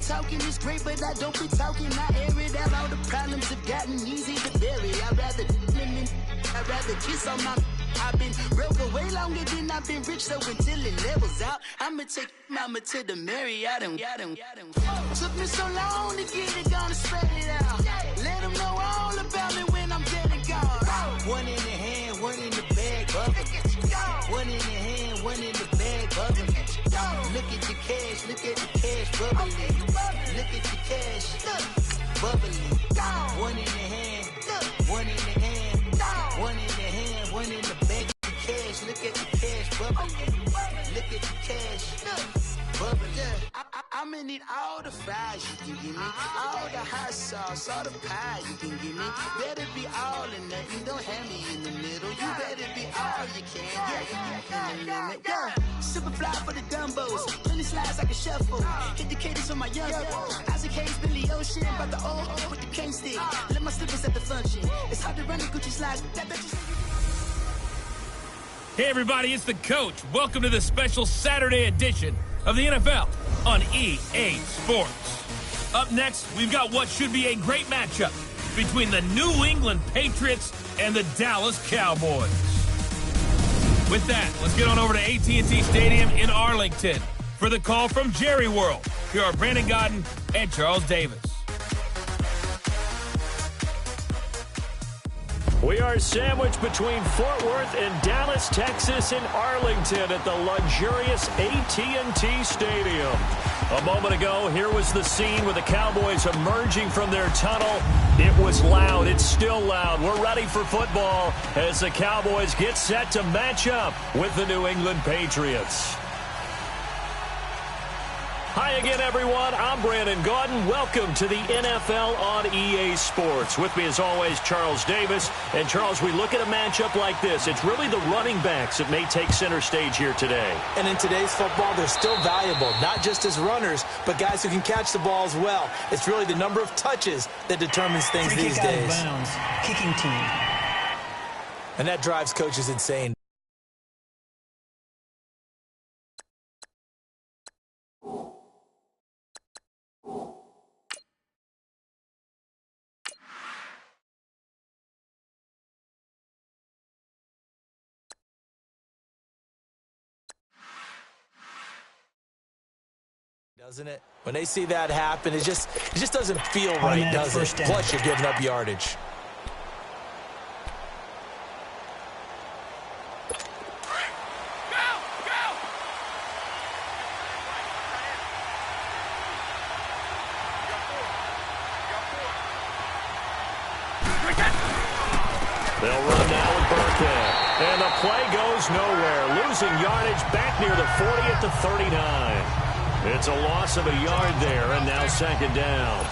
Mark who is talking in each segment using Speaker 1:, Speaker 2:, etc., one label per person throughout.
Speaker 1: talking is great, but I don't be talking. I air it out. All the problems have gotten easy to bury. I'd rather kiss on my. I've been broke way longer than I've been rich, so until it levels out, I'ma take mama to the Marriott and took me so long to get it, gonna spread it out. Let them know all about me when I'm dead and gone. One in the hand, one in the bag, bubble. One in the hand, one in the bag, bubble. Look at the cash, look at the cash, bubbling. Look at the cash, bubbling. One in the hand, one in the hand, one in the hand, one in the bag. Cash, look at the cash, bubbling. Look at the cash, bubbling. I'ma need all the fries you can give me, all the hot sauce, all the pie you can give me. Better be all or nothing, don't have me in the middle. You better be all you can. Yeah. Super fly for the dumbos, 20 slides like a shuffle. Hit the cadence for my young Isaac Hayes, Billy Ocean, but the old with the cane stick. Let my slippers at the function. It's hard to run the Gucci slides. That bet you.
Speaker 2: Hey everybody, it's the Coach. Welcome to the special Saturday edition of the NFL on EA Sports. Up next, we've got what should be a great matchup between the New England Patriots and the Dallas Cowboys. With that, let's get on over to AT&T Stadium in Arlington for the call from Jerry World. Here are Brandon Godden and Charles Davis.
Speaker 3: We are sandwiched between Fort Worth and Dallas, Texas, in Arlington at the luxurious AT&T Stadium. A moment ago, here was the scene with the Cowboys emerging from their tunnel. It was loud. It's still loud. We're ready for football as the Cowboys get set to match up with the New England Patriots. Hi again, everyone. I'm Brandon Gaudin. Welcome to the NFL on EA Sports. With me, as always, Charles Davis. And, Charles, we look at a matchup like this. It's really the running backs that may take center stage here today.
Speaker 4: And in today's football, they're still valuable, not just as runners, but guys who can catch the ball as well. It's really the number of touches that determines things these days.
Speaker 5: Out of bounds. Kicking team.
Speaker 4: And that drives coaches insane. Doesn't it? When they see that happen, it just doesn't feel right, does it? Plus, you're giving up yardage.
Speaker 3: They'll run now with Burkhead. And the play goes nowhere. Losing yardage back near the 40 at the 39. It's a loss of a yard there, and now second down.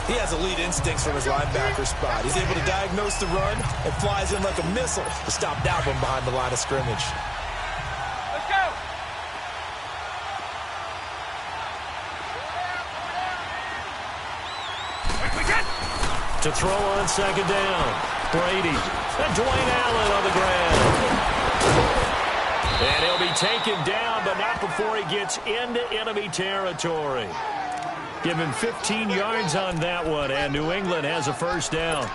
Speaker 4: He has elite instincts from his linebacker spot. He's able to diagnose the run and flies in like a missile to stop that one behind the line of scrimmage.
Speaker 6: Let's go!
Speaker 3: To throw on second down. Brady. And Dwayne Allen on the ground. And he'll be taken down, but not before he gets into enemy territory. Give him 15 yards on that one, and New England has a first down.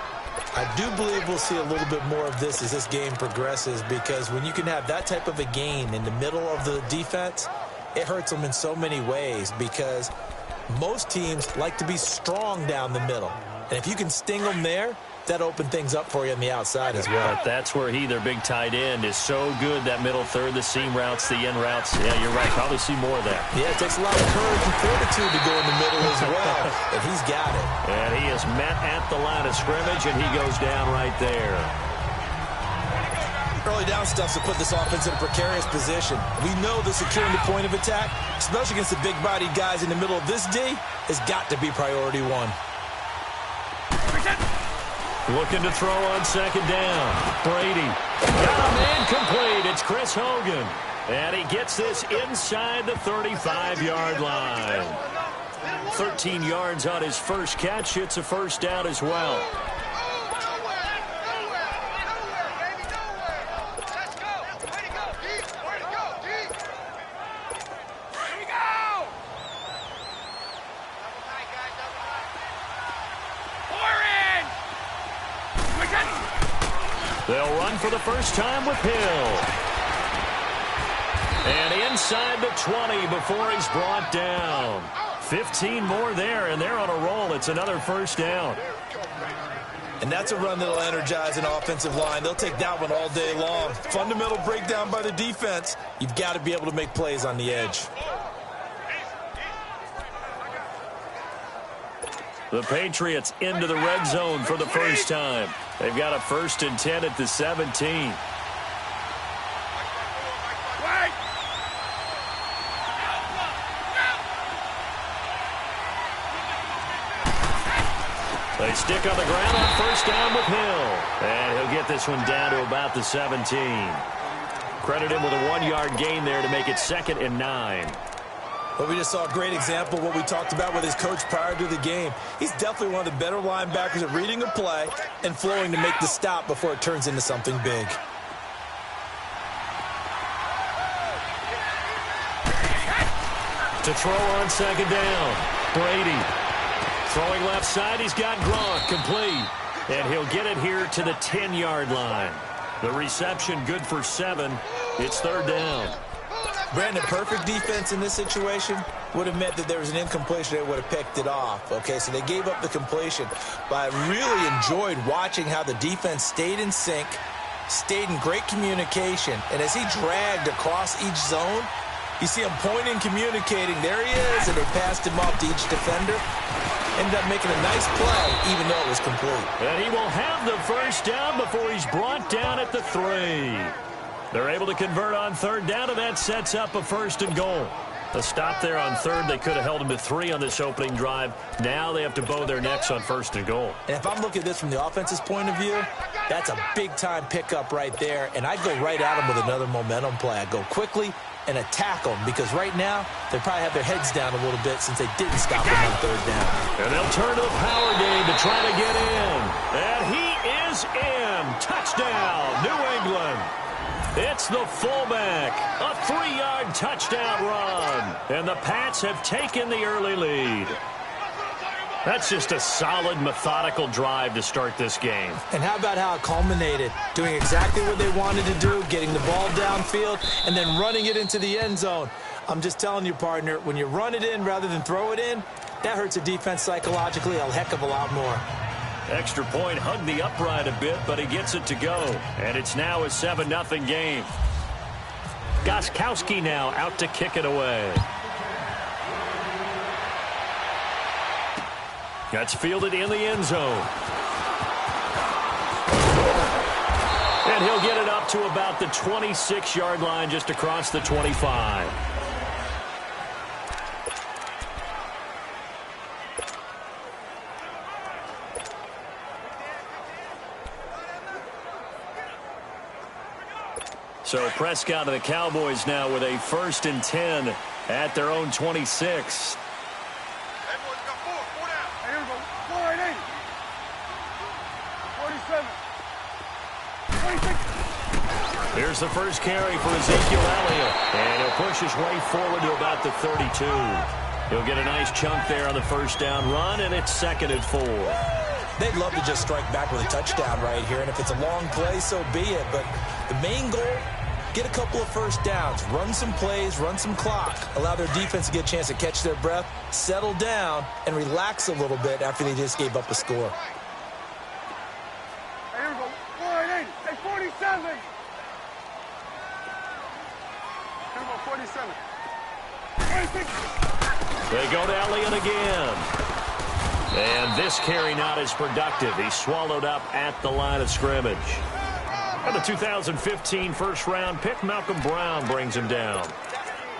Speaker 4: I do believe we'll see a little bit more of this as this game progresses, because when you can have that type of a gain in the middle of the defense, it hurts them in so many ways, because most teams like to be strong down the middle. And if you can sting them there, that opened things up for you on the outside as well.
Speaker 3: But that's where their big tight end, is so good, that middle third, the seam routes, the end routes. Yeah, you're right. Probably see more of that.
Speaker 4: Yeah, it takes a lot of courage and fortitude to go in the middle as well, and he's got it.
Speaker 3: And he is met at the line of scrimmage, and he goes down right there.
Speaker 4: Early down stuff to put this offense in a precarious position. We know the securing the point of attack, especially against the big-bodied guys in the middle of this D, has got to be priority one.
Speaker 3: Looking to throw on second down. Brady. Got him incomplete. It's Chris Hogan. And he gets this inside the 35-yard line. 13 yards on his first catch. It's a first down as well. They'll run for the first time with Hill. And inside the 20 before he's brought down. 15 more there, and they're on a roll. It's another first down.
Speaker 4: And that's a run that'll energize an offensive line. They'll take that one all day long. Fundamental breakdown by the defense. You've got to be able to make plays on the edge.
Speaker 3: The Patriots into the red zone for the first time. They've got a 1st and 10 at the 17. They stick on the ground on first down with Hill. And he'll get this one down to about the 17. Credit him with a 1-yard gain there to make it 2nd and 9.
Speaker 4: Well, we just saw a great example of what we talked about with his coach prior to the game. He's definitely one of the better linebackers at reading a play and flowing to make the stop before it turns into something big.
Speaker 3: To throw on 2nd down, Brady. Throwing left side, he's got Gronk complete. And he'll get it here to the 10-yard line. The reception good for 7. It's 3rd down.
Speaker 4: Brandon, perfect defense in this situation would have meant that there was an incompletion that would have picked it off. Okay, so they gave up the completion. But I really enjoyed watching how the defense stayed in sync, stayed in great communication. And as he dragged across each zone, you see him pointing, communicating. There he is, and they passed him off to each defender. Ended up making a nice play, even though it was complete.
Speaker 3: And he will have the first down before he's brought down at the 3. They're able to convert on 3rd down, and that sets up a 1st and goal. A stop there on 3rd. They could have held him to 3 on this opening drive. Now they have to bow their necks on 1st and goal.
Speaker 4: And if I'm looking at this from the offense's point of view, that's a big-time pickup right there. And I'd go right at him with another momentum play. I'd go quickly and attack them, because right now they probably have their heads down a little bit since they didn't stop him on 3rd down.
Speaker 3: And they'll turn to the power game to try to get in. And he is in. Touchdown, New England. It's the fullback. A 3-yard touchdown run. And the Pats have taken the early lead. That's just a solid, methodical drive to start this game.
Speaker 4: And how about how it culminated? Doing exactly what they wanted to do, getting the ball downfield, and then running it into the end zone. I'm just telling you, partner, when you run it in rather than throw it in, that hurts a defense psychologically a heck of a lot more.
Speaker 3: Extra point hugged the upright a bit, but he gets it to go. And it's now a 7-0 game. Gostkowski now out to kick it away. That's fielded in the end zone. And he'll get it up to about the 26-yard line, just across the 25. So Prescott and the Cowboys now with a 1st and 10 at their own 26. Here's the first carry for Ezekiel Elliott. And he'll push his way forward to about the 32. He'll get a nice chunk there on the first down run, and it's 2nd and 4.
Speaker 4: They'd love to just strike back with a touchdown right here, and if it's a long play, so be it. But the main goal, get a couple of first downs, run some plays, run some clock, allow their defense to get a chance to catch their breath, settle down, and relax a little bit after they just gave up a score.
Speaker 6: Here we go. 480. Hey, 47. Here we go, 47. 26.
Speaker 3: They go to Elliott again. And this carry not as productive. He's swallowed up at the line of scrimmage. And the 2015 first-round pick, Malcolm Brown, brings him down.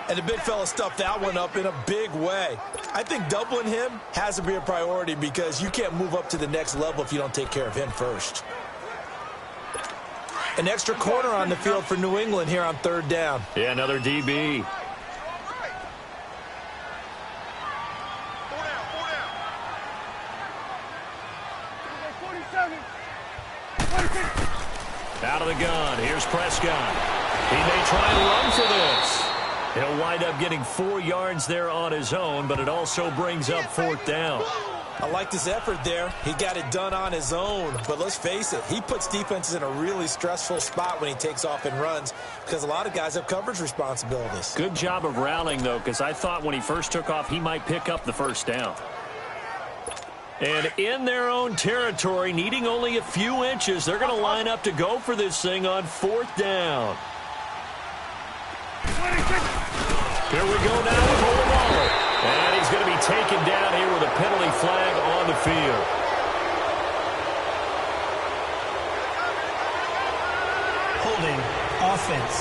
Speaker 4: And the big fella stuffed that one up in a big way. I think doubling him has to be a priority because you can't move up to the next level if you don't take care of him first. An extra corner on the field for New England here on 3rd down.
Speaker 3: Yeah, another DB. Out of the gun. Here's Prescott. He may try and run for this. He'll wind up getting 4 yards there on his own, but it also brings up 4th down.
Speaker 4: I liked his effort there. He got it done on his own. But let's face it, he puts defenses in a really stressful spot when he takes off and runs because a lot of guys have coverage responsibilities.
Speaker 3: Good job of rallying, though, because I thought when he first took off, he might pick up the first down. And in their own territory, needing only a few inches, they're going to line up to go for this thing on 4th down. Here we go now with Olawale. And he's going to be taken down here with a penalty flag on the field.
Speaker 5: Holding offense.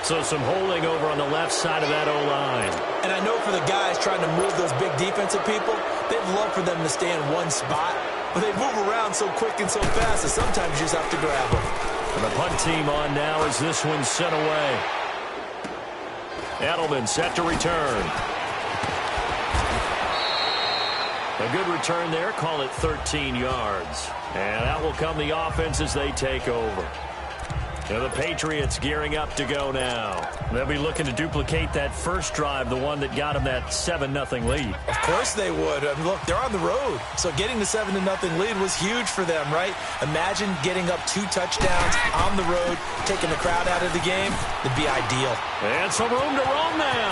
Speaker 3: So some holding over on the left side of that O-line.
Speaker 4: And I know for the guys trying to move those big defensive people, they'd love for them to stay in one spot. But they move around so quick and so fast that sometimes you just have to grab them.
Speaker 3: And the punt team on now as this one's sent away. Edelman set to return. A good return there. Call it 13 yards. And that will come the offense as they take over. And the Patriots gearing up to go now. They'll be looking to duplicate that first drive, the one that got them that 7-0 lead.
Speaker 4: Of course they would. I mean, look, they're on the road. So getting the 7-0 lead was huge for them, right? Imagine getting up 2 touchdowns on the road, taking the crowd out of the game. It'd be ideal.
Speaker 3: And some room to roam now.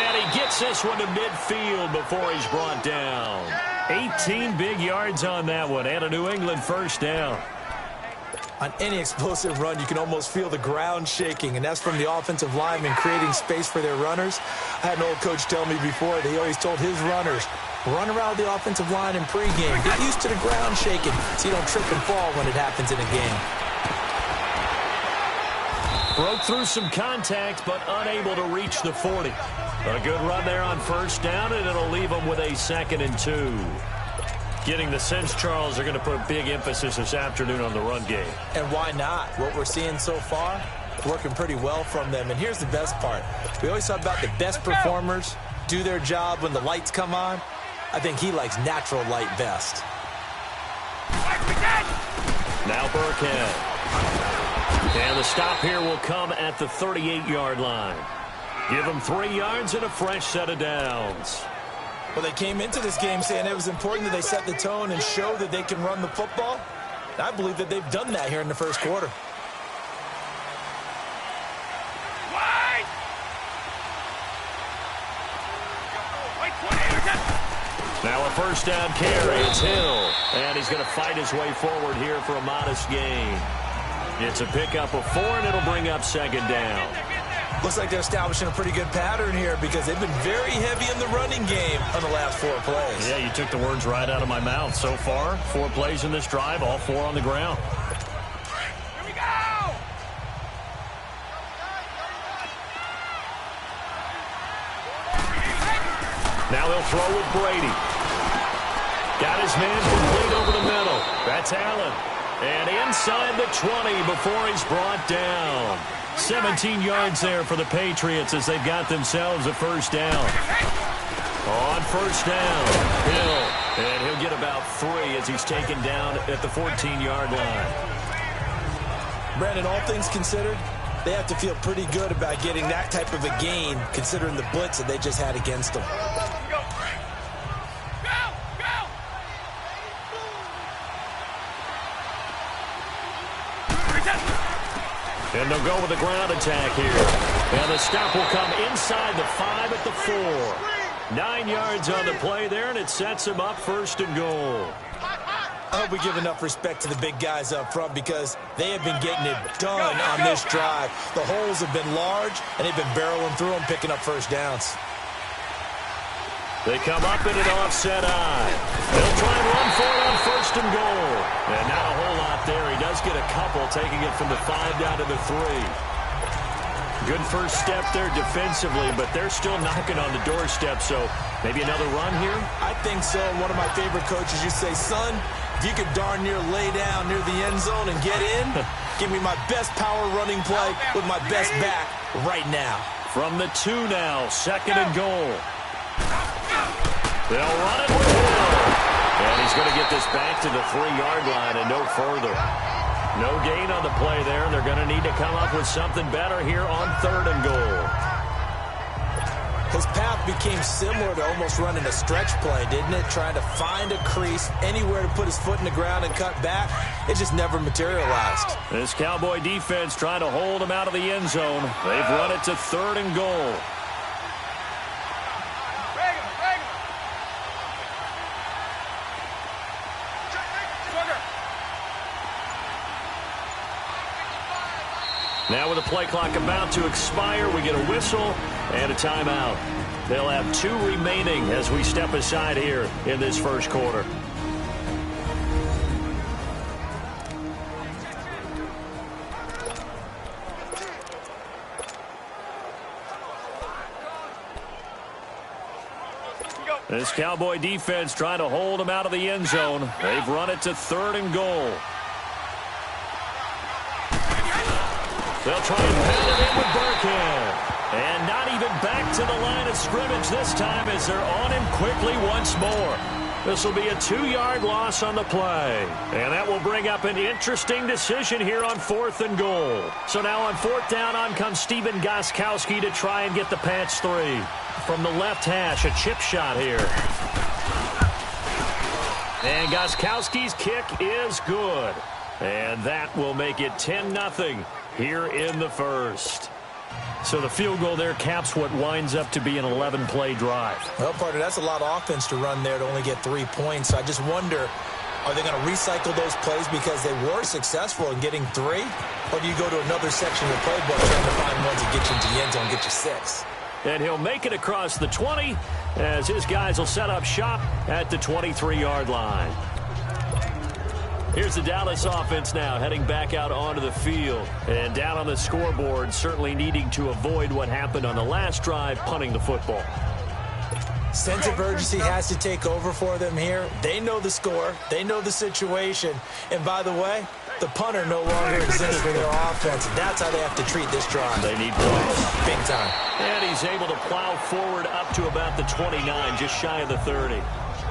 Speaker 3: And he gets this one to midfield before he's brought down. 18 big yards on that one and a New England first down.
Speaker 4: On any explosive run, you can almost feel the ground shaking, and that's from the offensive linemen creating space for their runners. I had an old coach tell me before that he always told his runners, run around the offensive line in pregame. Get used to the ground shaking so you don't trip and fall when it happens in a game.
Speaker 3: Broke through some contact, but unable to reach the 40. A good run there on first down, and it'll leave them with a 2nd and 2. Getting the sense, Charles, are going to put big emphasis this afternoon on the run game.
Speaker 4: And why not? What we're seeing so far, working pretty well from them. And here's the best part. We always talk about the best performers do their job when the lights come on. I think he likes natural light best.
Speaker 3: Now Burkhead. And the stop here will come at the 38-yard line. Give them 3 yards and a fresh set of downs.
Speaker 4: Well, they came into this game saying it was important that they set the tone and show that they can run the football. I believe that they've done that here in the first quarter.
Speaker 3: Now a first down carry. It's Hill. And he's going to fight his way forward here for a modest gain. It's a pickup of 4, and it'll bring up 2nd down.
Speaker 4: Looks like they're establishing a pretty good pattern here because they've been very heavy in the running game on the last 4 plays.
Speaker 3: Yeah, you took the words right out of my mouth. So far, 4 plays in this drive, all 4 on the ground.
Speaker 6: Here we go!
Speaker 3: Now they'll throw with Brady. Got his man complete over the middle. That's Allen. And inside the 20 before he's brought down. 17 yards there for the Patriots as they've got themselves a first down. On first down, Hill. And he'll get about 3 as he's taken down at the 14-yard line.
Speaker 4: Brandon, all things considered, they have to feel pretty good about getting that type of a gain considering the blitz that they just had against them.
Speaker 3: And they'll go with the ground attack here. And the stop will come inside the 5 at the 4. 9 yards on the play there, and it sets them up 1st and goal.
Speaker 4: I hope we give enough respect to the big guys up front because they have been getting it done on this drive. The holes have been large, and they've been barreling through them, picking up first downs.
Speaker 3: They come up in an offset eye. They'll try and run for it on 1st and goal. And not a whole lot there. He does get a couple, taking it from the 5 down to the 3. Good first step there defensively, but they're still knocking on the doorstep, so maybe another run here?
Speaker 4: I think so. One of my favorite coaches used to say, son, if you could darn near lay down near the end zone and get in, give me my best power running play with my best back right now.
Speaker 3: From the 2 now, 2nd and goal. They'll run it with Hill. And he's going to get this back to the 3-yard line and no further. No gain on the play there. They're going to need to come up with something better here on 3rd and goal.
Speaker 4: His path became similar to almost running a stretch play, didn't it? Trying to find a crease, anywhere to put his foot in the ground and cut back. It just never materialized.
Speaker 3: This Cowboy defense trying to hold him out of the end zone. They've run it to 3rd and goal. Now with the play clock about to expire, we get a whistle and a timeout. They'll have 2 remaining as we step aside here in this first quarter. This Cowboy defense trying to hold him out of the end zone. They've run it to 3rd and goal. They'll try and pound it in with Burkhead. And not even back to the line of scrimmage this time as they're on him quickly once more. This will be a 2-yard loss on the play. And that will bring up an interesting decision here on 4th and goal. So now on 4th down, on comes Stephen Gostkowski to try and get the Pats 3. From the left hash, a chip shot here. And Gostkowski's kick is good. And that will make it 10-0 here in the first. So the field goal there caps what winds up to be an 11-play drive.
Speaker 4: Well, partner, that's a lot of offense to run there to only get 3 points. I just wonder, are they going to recycle those plays because they were successful in getting 3? Or do you go to another section of the playbook trying to find ones that get you into the end zone and get you 6?
Speaker 3: And he'll make it across the 20 as his guys will set up shop at the 23-yard line. Here's the Dallas offense now heading back out onto the field. And down on the scoreboard, certainly needing to avoid what happened on the last drive, punting the football.
Speaker 4: Sense of urgency has to take over for them here. They know the score. They know the situation. And by the way, the punter no longer exists for their offense. That's how they have to treat this drive.
Speaker 3: They need points.
Speaker 4: Big time.
Speaker 3: And he's able to plow forward up to about the 29, just shy of the 30.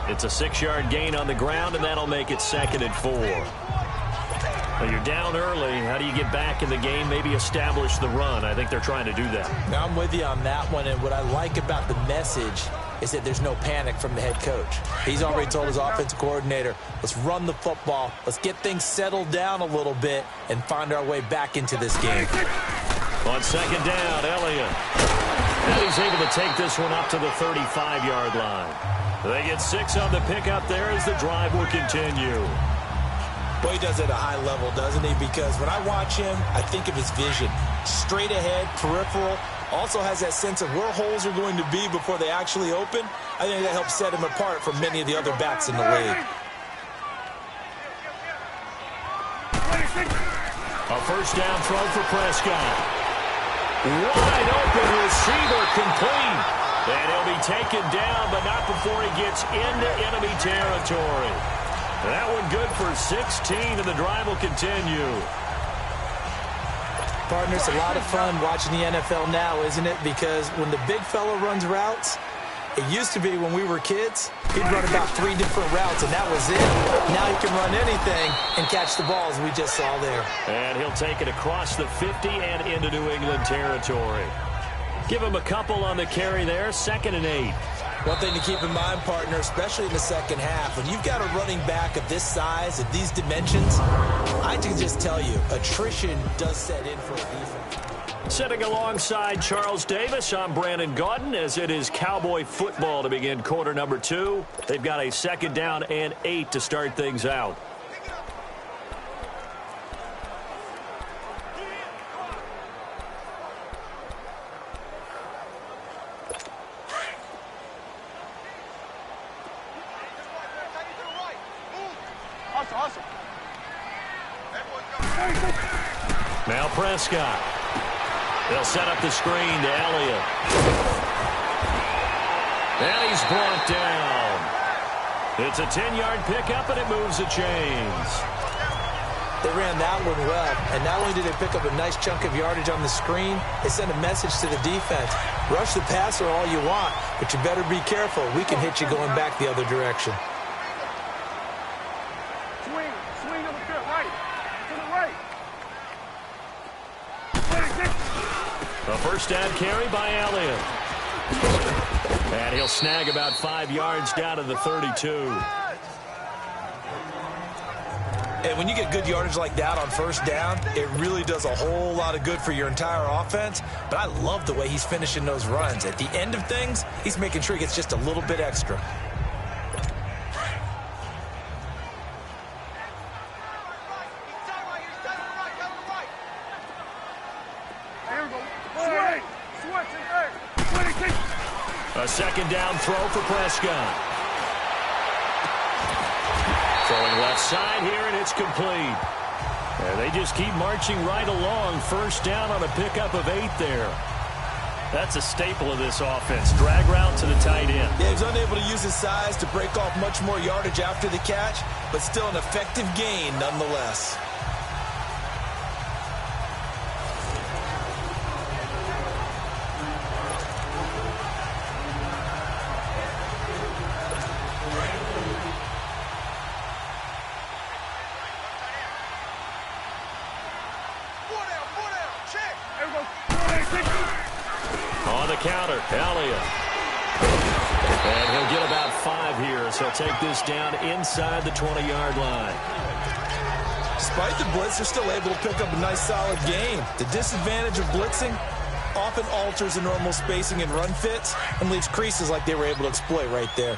Speaker 3: It's a 6-yard gain on the ground, and that'll make it 2nd and 4. Well, you're down early. How do you get back in the game, maybe establish the run? I think they're trying to do that.
Speaker 4: Now, I'm with you on that one, and what I like about the message is that there's no panic from the head coach. He's already told his offensive coordinator, let's run the football, let's get things settled down a little bit, and find our way back into this game.
Speaker 3: On 2nd down, Elliott. And he's able to take this one up to the 35-yard line. They get 6 on the pickup there as the drive will continue.
Speaker 4: Well, he does it at a high level, doesn't he? Because when I watch him, I think of his vision. Straight ahead, peripheral. Also has that sense of where holes are going to be before they actually open. I think that helps set him apart from many of the other backs in the league.
Speaker 3: A first down throw for Prescott. Wide open receiver complete. And he'll be taken down, but not before he gets into enemy territory. That one good for 16, and the drive will continue.
Speaker 4: Partner, it's a lot of fun watching the NFL now, isn't it? Because when the big fella runs routes, it used to be when we were kids, he'd run about 3 different routes, and that was it. Now he can run anything and catch the balls we just saw there.
Speaker 3: And he'll take it across the 50 and into New England territory. Give him a couple on the carry there, 2nd and 8.
Speaker 4: One thing to keep in mind, partner, especially in the second half, when you've got a running back of this size, of these dimensions, I can just tell you, attrition does set in for a defense.
Speaker 3: Sitting alongside Charles Davis, I'm Brandon Gaudin, as it is Cowboy football to begin quarter number 2. They've got a 2nd down and 8 to start things out. Now Prescott. They'll set up the screen to Elliott. And he's brought down. It's a 10-yard pickup, and it moves the chains.
Speaker 4: They ran that one well, and not only did they pick up a nice chunk of yardage on the screen, they sent a message to the defense. Rush the passer all you want, but you better be careful. We can hit you going back the other direction.
Speaker 6: Swing to the right. To the right.
Speaker 3: A first down carry by Elliott. And he'll snag about 5 yards down to the 32.
Speaker 4: And when you get good yardage like that on first down, it really does a whole lot of good for your entire offense. But I love the way he's finishing those runs. At the end of things, he's making sure he gets just a little bit extra.
Speaker 3: A second down throw for Prescott. Throwing left side here, and it's complete. And they just keep marching right along. First down on a pickup of 8 there. That's a staple of this offense. Drag route to the tight end.
Speaker 4: Yeah, he's unable to use his size to break off much more yardage after the catch, but still an effective gain nonetheless.
Speaker 3: On the counter, Elliott. And he'll get about 5 here, so he'll take this down inside the 20-yard line.
Speaker 4: Despite the blitz, they're still able to pick up a nice, solid gain. The disadvantage of blitzing often alters the normal spacing and run fits and leaves creases like they were able to exploit right there.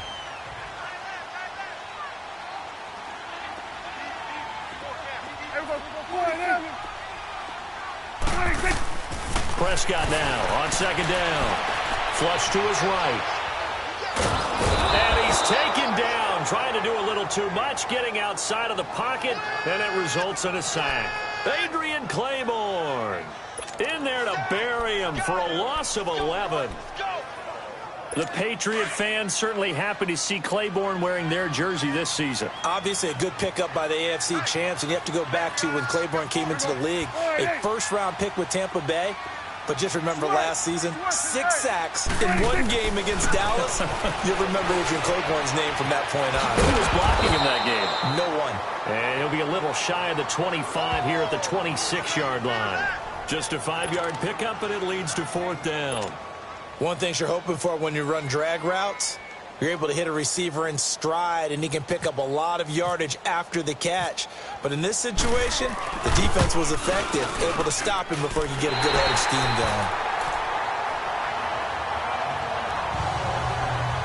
Speaker 3: Prescott now on second down. Flush to his right. And he's taken down, trying to do a little too much, getting outside of the pocket, and it results in a sack. Adrian Claiborne in there to bury him for a loss of 11. The Patriot fans certainly happy to see Claiborne wearing their jersey this season.
Speaker 4: Obviously a good pickup by the AFC champs, and you have to go back to when Claiborne came into the league. A first-round pick with Tampa Bay. But just remember last season, 6 sacks in one game against Dallas. You'll remember Adrian Claiborne's name from that point on.
Speaker 3: Who was blocking him that game?
Speaker 4: No one.
Speaker 3: And he'll be a little shy of the 25 here at the 26-yard line. Just a 5-yard pickup, and it leads to 4th down.
Speaker 4: One thing you're hoping for when you run drag routes, you're able to hit a receiver in stride, and he can pick up a lot of yardage after the catch. But in this situation, the defense was effective, able to stop him before he could get a good head of steam going.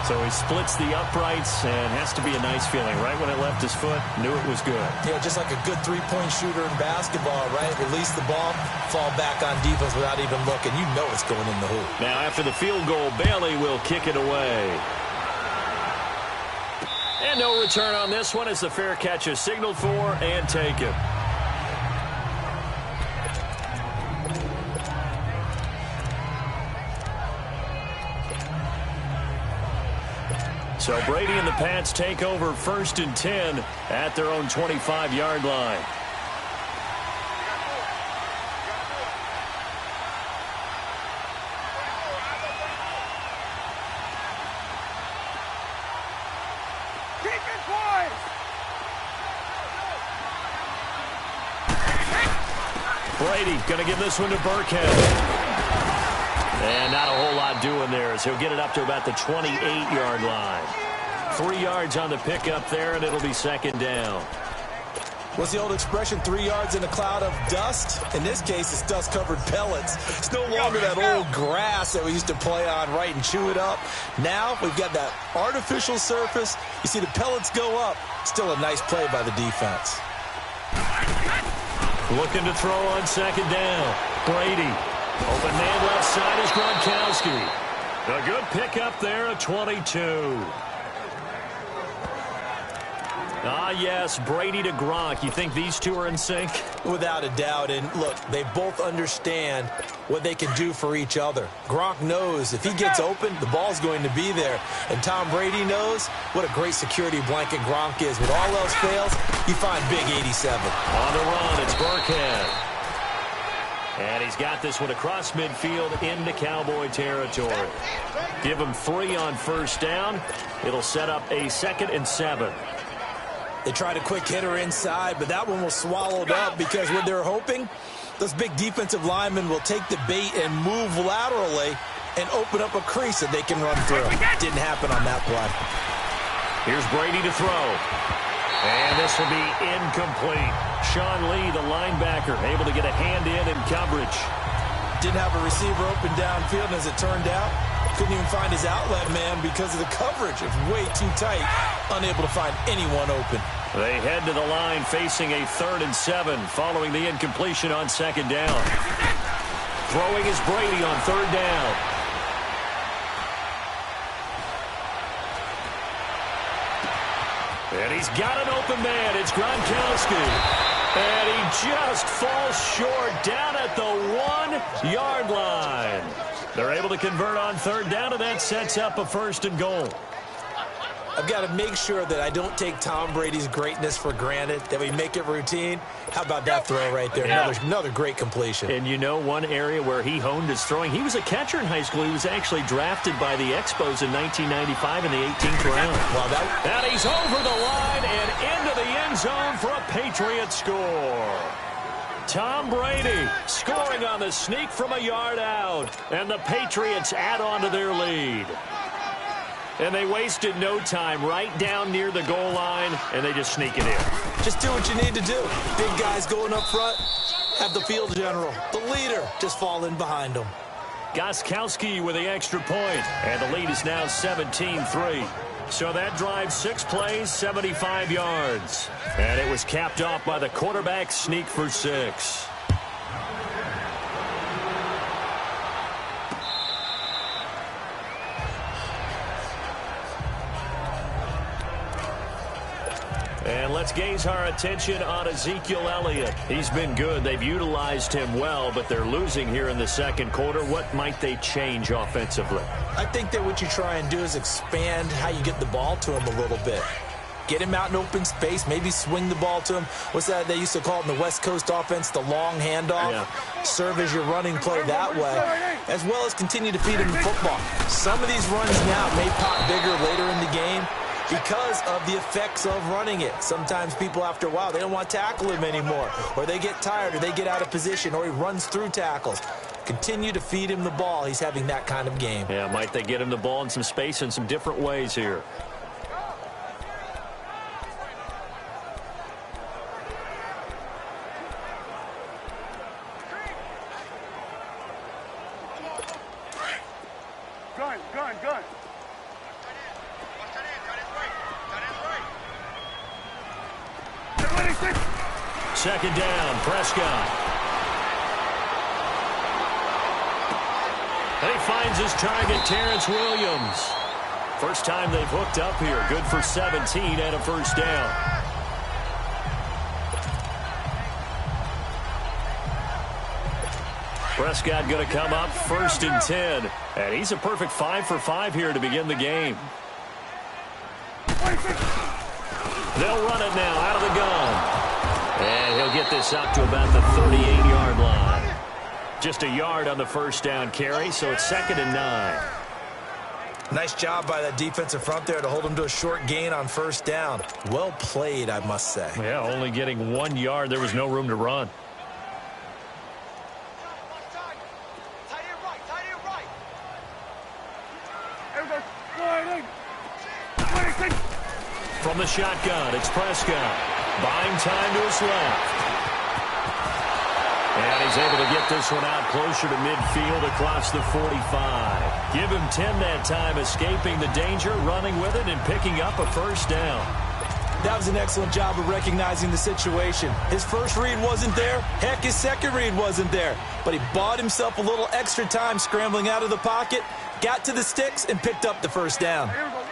Speaker 3: So he splits the uprights, and has to be a nice feeling. Right when it left his foot, knew it was good.
Speaker 4: Yeah, just like a good three-point shooter in basketball, right? Release the ball, fall back on defense without even looking. You know it's going in the hoop.
Speaker 3: Now after the field goal, Bailey will kick it away. And no return on this one as the fair catch is signaled for and taken. So Brady and the Pats take over 1st and 10 at their own 25-yard line. Brady going to give this one to Burkhead. And not a whole lot doing there as he'll get it up to about the 28-yard line. 3 yards on the pickup there, and it'll be 2nd down.
Speaker 4: What's the old expression, 3 yards in a cloud of dust? In this case, it's dust-covered pellets. It's no longer that old grass that we used to play on, right, and chew it up. Now we've got that artificial surface. You see the pellets go up. Still a nice play by the defense.
Speaker 3: Looking to throw on 2nd down. Brady. Open man left side is Gronkowski. A good pickup there at 22. Ah, yes, Brady to Gronk. You think these two are in sync?
Speaker 4: Without a doubt. And look, they both understand what they can do for each other. Gronk knows if he gets open, the ball's going to be there. And Tom Brady knows what a great security blanket Gronk is. When all else fails, you find big 87.
Speaker 3: On the run, it's Burkhead. And he's got this one across midfield into Cowboy territory. Give him 3 on 1st down. It'll set up a 2nd and 7.
Speaker 4: They tried a quick hitter inside, but that one was swallowed up because what they're hoping, those big defensive linemen will take the bait and move laterally and open up a crease that they can run through. Didn't happen on that play.
Speaker 3: Here's Brady to throw. And this will be incomplete. Sean Lee, the linebacker, able to get a hand in coverage.
Speaker 4: Didn't have a receiver open downfield, and as it turned out, couldn't even find his outlet man because of the coverage. It was way too tight, unable to find anyone open.
Speaker 3: They head to the line facing a 3rd and 7 following the incompletion on 2nd down. Throwing is Brady on 3rd down. And he's got an open man. It's Gronkowski. And he just falls short down at the 1-yard line. They're able to convert on 3rd down, and that sets up a 1st and goal.
Speaker 4: I've got to make sure that I don't take Tom Brady's greatness for granted, that we make it routine. How about that throw right there? Another great completion.
Speaker 3: And you know, one area where he honed his throwing, he was a catcher in high school. He was actually drafted by the Expos in 1995 in the 18th round.
Speaker 4: Wow,
Speaker 3: and he's over the line and into the end zone for a Patriot score. Tom Brady scoring on the sneak from a yard out. And the Patriots add on to their lead. And they wasted no time right down near the goal line, and they just sneak it in.
Speaker 4: Just do what you need to do. Big guys going up front, have the field general, the leader, just fall in behind them.
Speaker 3: Gostkowski with the extra point, and the lead is now 17-3. So that drive 6 plays, 75 yards. And it was capped off by the quarterback sneak for 6. And let's gaze our attention on Ezekiel Elliott. He's been good. They've utilized him well, but they're losing here in the 2nd quarter. What might they change offensively?
Speaker 4: I think that what you try and do is expand how you get the ball to him a little bit. Get him out in open space, maybe swing the ball to him. What's that they used to call it in the West Coast offense, the long handoff? Yeah. Serve as your running play that way, as well as continue to feed him the football. Some of these runs now may pop bigger later in the game because of the effects of running it. Sometimes people, after a while, they don't want to tackle him anymore, or they get tired, or they get out of position, or he runs through tackles. Continue to feed him the ball. He's having that kind of game.
Speaker 3: Yeah, might they get him the ball in some space in some different ways here.
Speaker 6: Gun.
Speaker 3: 2nd down, Prescott. And he finds his target, Terrence Williams. First time they've hooked up here. Good for 17 and a 1st down. Prescott going to come up 1st and 10. And he's a perfect 5 for 5 here to begin the game. They'll run it now out of the gun. And he'll get this up to about the 38-yard line. Just a yard on the 1st down carry, so it's 2nd and 9.
Speaker 4: Nice job by that defensive front there to hold him to a short gain on 1st down. Well played, I must say.
Speaker 3: Yeah, only getting 1 yard. There was no room to run. From the shotgun, it's Prescott. Buying time to his left. And he's able to get this one out closer to midfield across the 45. Give him 10 that time, escaping the danger, running with it, and picking up a 1st down.
Speaker 4: That was an excellent job of recognizing the situation. His first read wasn't there. Heck, his second read wasn't there. But he bought himself a little extra time scrambling out of the pocket, got to the sticks, and picked up the 1st down.
Speaker 6: Here we go.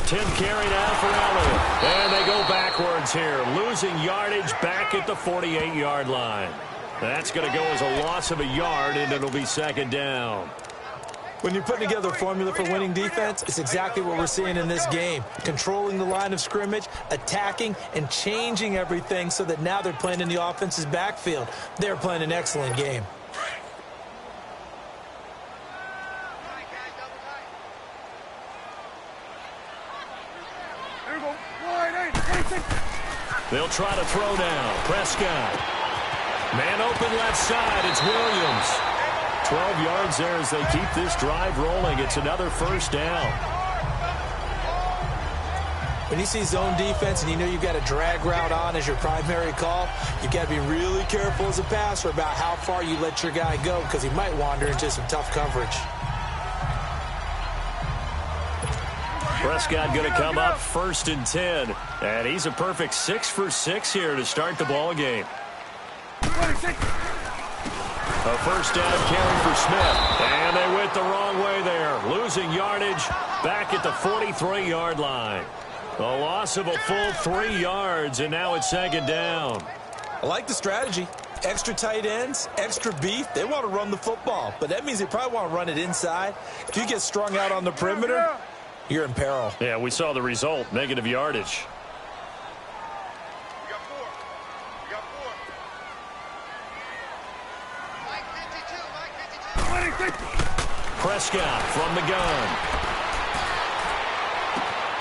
Speaker 3: 10 carry now for Elliott. And they go backwards here, losing yardage back at the 48-yard line. That's going to go as a loss of a yard, and it'll be 2nd down.
Speaker 4: When you're putting together a formula for winning defense, it's exactly what we're seeing in this game. Controlling the line of scrimmage, attacking, and changing everything so that now they're playing in the offense's backfield. They're playing an excellent game.
Speaker 3: They'll try to throw now. Prescott. Man open left side. It's Williams. 12 yards there as they keep this drive rolling. It's another first down.
Speaker 4: When you see zone defense and you know you've got a drag route on as your primary call, you've got to be really careful as a passer about how far you let your guy go because he might wander into some tough coverage.
Speaker 3: Prescott going to come up 1st and 10. And he's a perfect 6 for 6 here to start the ball game. A first down carry for Smith. And they went the wrong way there. Losing yardage back at the 43-yard line. A loss of a full 3 yards, and now it's 2nd down.
Speaker 4: I like the strategy. Extra tight ends, extra beef. They want to run the football, but that means they probably want to run it inside. If you get strung out on the perimeter, you're in peril.
Speaker 3: Yeah, we saw the result, negative yardage. Prescott from the gun.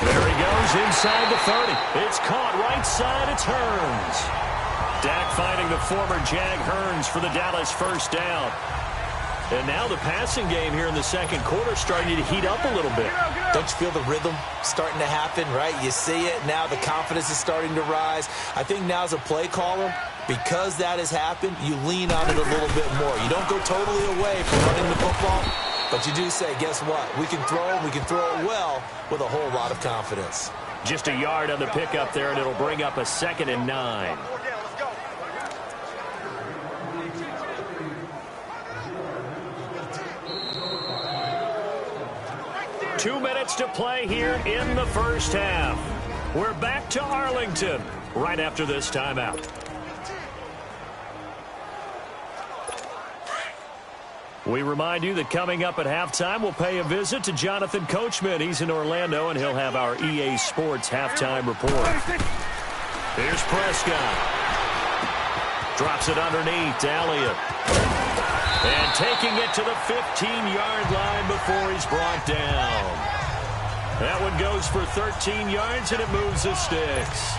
Speaker 3: There he goes inside the 30. It's caught right side. It's Hearns. Dak finding the former Jag Hearns for the Dallas first down. And now the passing game here in the second quarter starting to heat up a little bit.
Speaker 4: Don't you feel the rhythm starting to happen, right? You see it. Now the confidence is starting to rise. I think now as a play caller, because that has happened, you lean on it a little bit more. You don't go totally away from running the football, but you do say, guess what? We can throw it. We can throw it well with a whole lot of confidence.
Speaker 3: Just a yard on the pickup there, and it'll bring up a 2nd and 9. 2 minutes to play here in the first half. We're back to Arlington right after this timeout. We remind you that coming up at halftime, we'll pay a visit to Jonathan Coachman. He's in Orlando, and he'll have our EA Sports halftime report. Here's Prescott. Drops it underneath to Elliott. And taking it to the 15-yard line before he's brought down. That one goes for 13 yards, and it moves the sticks.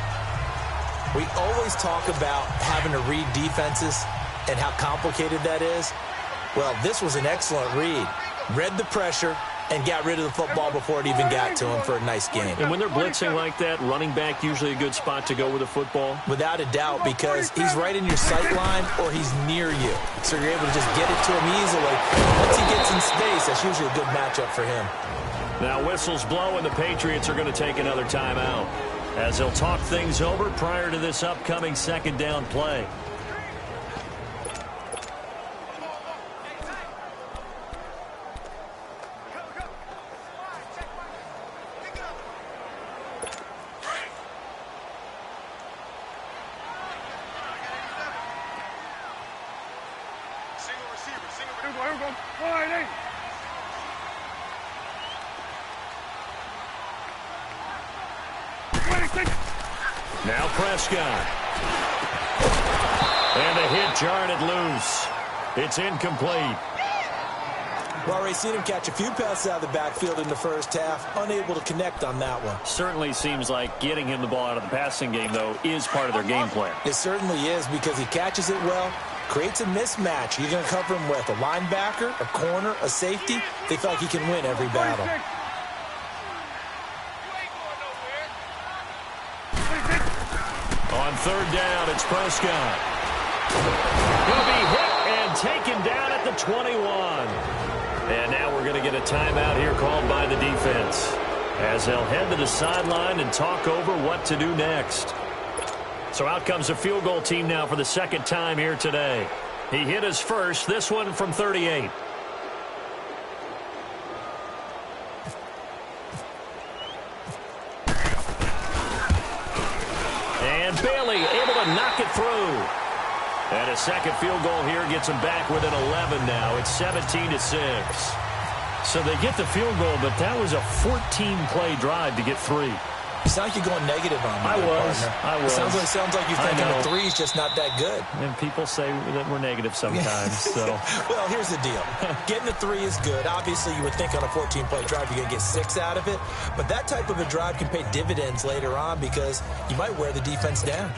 Speaker 4: We always talk about having to read defenses and how complicated that is. Well, this was an excellent read. Read the pressure and got rid of the football before it even got to him for a nice game.
Speaker 3: And when they're blitzing like that, running back usually a good spot to go with the football?
Speaker 4: Without a doubt, because he's right in your sight line or he's near you. So you're able to just get it to him easily. Once he gets in space, that's usually a good matchup for him.
Speaker 3: Now whistles blow, and the Patriots are going to take another timeout as they'll talk things over prior to this upcoming 2nd down play. Now Prescott. And the hit jarred it loose. It's incomplete.
Speaker 4: Well, Ray, seen him catch a few passes out of the backfield in the first half, unable to connect on that one.
Speaker 3: Certainly seems like getting him the ball out of the passing game, though, is part of their game plan.
Speaker 4: It certainly is because he catches it well, creates a mismatch. You're going to cover him with a linebacker, a corner, a safety. They feel like he can win every battle.
Speaker 3: On 3rd down, it's Prescott. He'll be hit and taken down at the 21. And now we're going to get a timeout here called by the defense as they'll head to the sideline and talk over what to do next. So out comes the field goal team now for the 2nd time here today. He hit his first, this one from 38. And Bailey able to knock it through. And a second field goal here gets them back within 11 now. It's 17-6. So they get the field goal, but that was a 14-play drive to get 3.
Speaker 4: You sound like you're going negative on me, partner.
Speaker 3: I was.
Speaker 4: It sounds like you're thinking the three is just not that good.
Speaker 3: And people say that we're negative sometimes. So.
Speaker 4: Well, here's the deal. Getting the three is good. Obviously, you would think on a 14-play drive you're going to get 6 out of it. But that type of a drive can pay dividends later on because you might wear the defense down.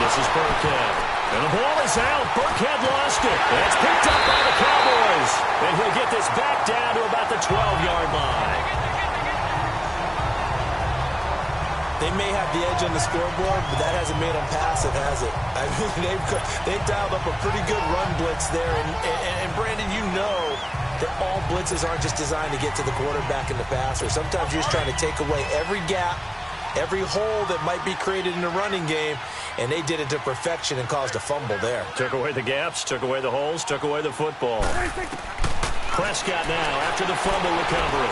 Speaker 3: This is Burkhead. And the ball is out. Burkhead lost it. And it's picked up by the Cowboys. And he'll get this back down to about the 12-yard line.
Speaker 4: They may have the edge on the scoreboard, but that hasn't made them passive, has it? I mean, they've dialed up a pretty good run blitz there. And Brandon, you know that all blitzes aren't just designed to get to the quarterback and the passer. Sometimes you're just trying to take away every gap, every hole that might be created in the running game, and they did it to perfection and caused a fumble there.
Speaker 3: Took away the gaps, took away the holes, took away the football. Prescott now after the fumble recovery.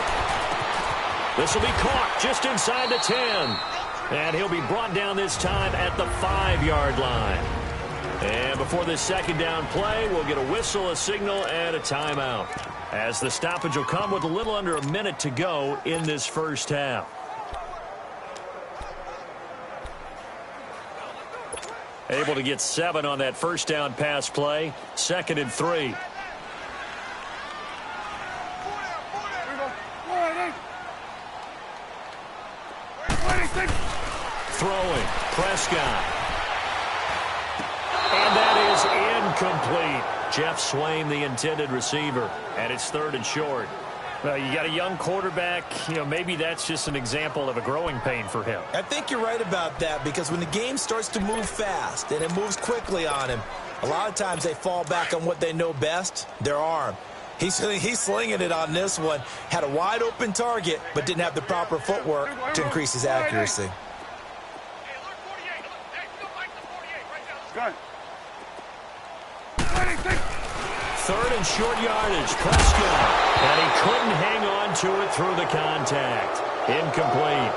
Speaker 3: This will be caught just inside the 10. And he'll be brought down this time at the 5-yard line. And before this second down play, we'll get a whistle, a signal, and a timeout. As the stoppage will come with a little under a minute to go in this first half. Able to get 7 on that first down pass play. 2nd and 3. Throwing. Prescott. And that is incomplete. Jeff Swain, the intended receiver. And it's 3rd and short. Well, you got a young quarterback, maybe that's just an example of a growing pain for him.
Speaker 4: I think you're right about that because when the game starts to move fast and it moves quickly on him, a lot of times they fall back on what they know best, their arm. He's slinging it on this one. Had a wide open target, but didn't have the proper footwork to increase his accuracy.
Speaker 6: Good.
Speaker 3: 3rd and short yardage. Prescott. And he couldn't hang on to it through the contact. Incomplete.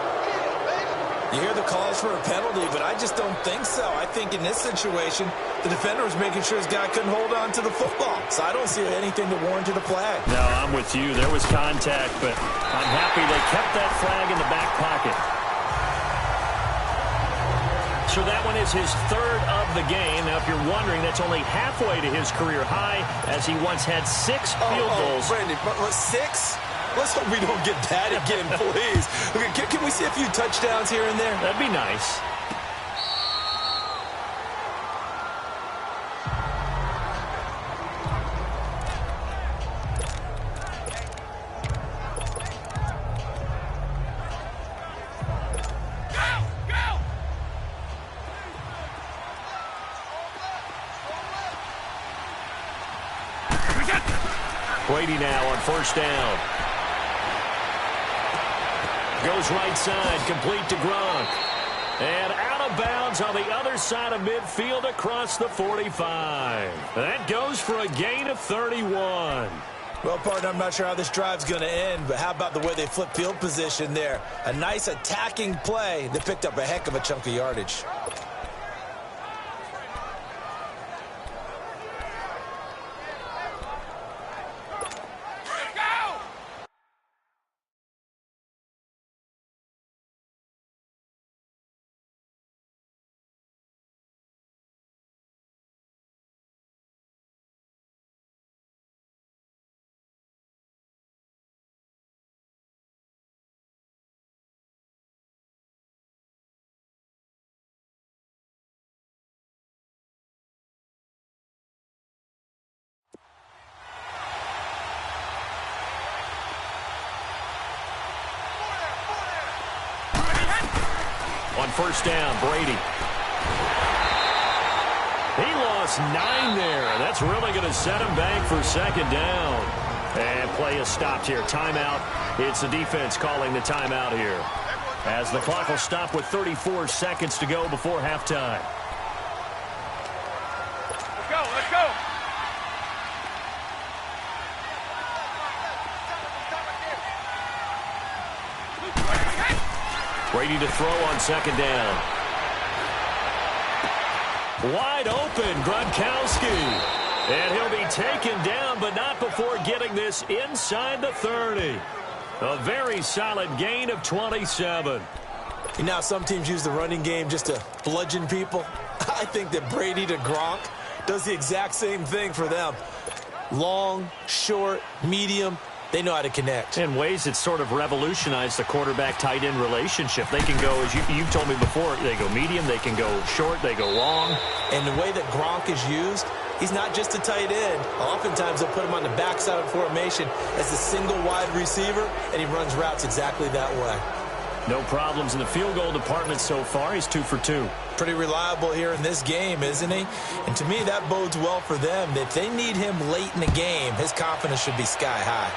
Speaker 4: You hear the calls for a penalty, but I just don't think so. I think in this situation, the defender was making sure his guy couldn't hold on to the football. So I don't see anything that warranted a flag.
Speaker 3: No, I'm with you. There was contact, but I'm happy they kept that flag in the back pocket. So that one is his 3rd of the game. Now, if you're wondering, that's only halfway to his career high, as he once had 6 field goals.
Speaker 4: Brandon, 6? Let's hope we don't get that again, please. Okay, can we see a few touchdowns here and there?
Speaker 3: That'd be nice. Brady now on 1st down. Goes right side, complete to Gronk. And out of bounds on the other side of midfield across the 45. That goes for a gain of 31.
Speaker 4: Well, partner, I'm not sure how this drive's going to end, but how about the way they flip field position there? A nice attacking play that picked up a heck of a chunk of yardage.
Speaker 3: On 1st down, Brady. He lost 9 there. That's really going to set him back for 2nd down. And play is stopped here. Timeout. It's the defense calling the timeout here, as the clock will stop with 34 seconds to go before halftime.
Speaker 6: Let's go, let's go.
Speaker 3: Brady to throw on 2nd down. Wide open, Gronkowski. And he'll be taken down, but not before getting this inside the 30. A very solid gain of 27.
Speaker 4: You know, some teams use the running game just to bludgeon people. I think that Brady to Gronk does the exact same thing for them. Long, short, medium, they know how to connect.
Speaker 3: In ways that sort of revolutionized the quarterback-tight end relationship. They can go, as you've told me before, they go medium, they can go short, they go long.
Speaker 4: And the way that Gronk is used, he's not just a tight end. Oftentimes they'll put him on the backside of formation as a single wide receiver, and he runs routes exactly that way.
Speaker 3: No problems in the field goal department so far. He's 2 for 2.
Speaker 4: Pretty reliable here in this game, isn't he? And to me, that bodes well for them. If they need him late in the game, his confidence should be sky high.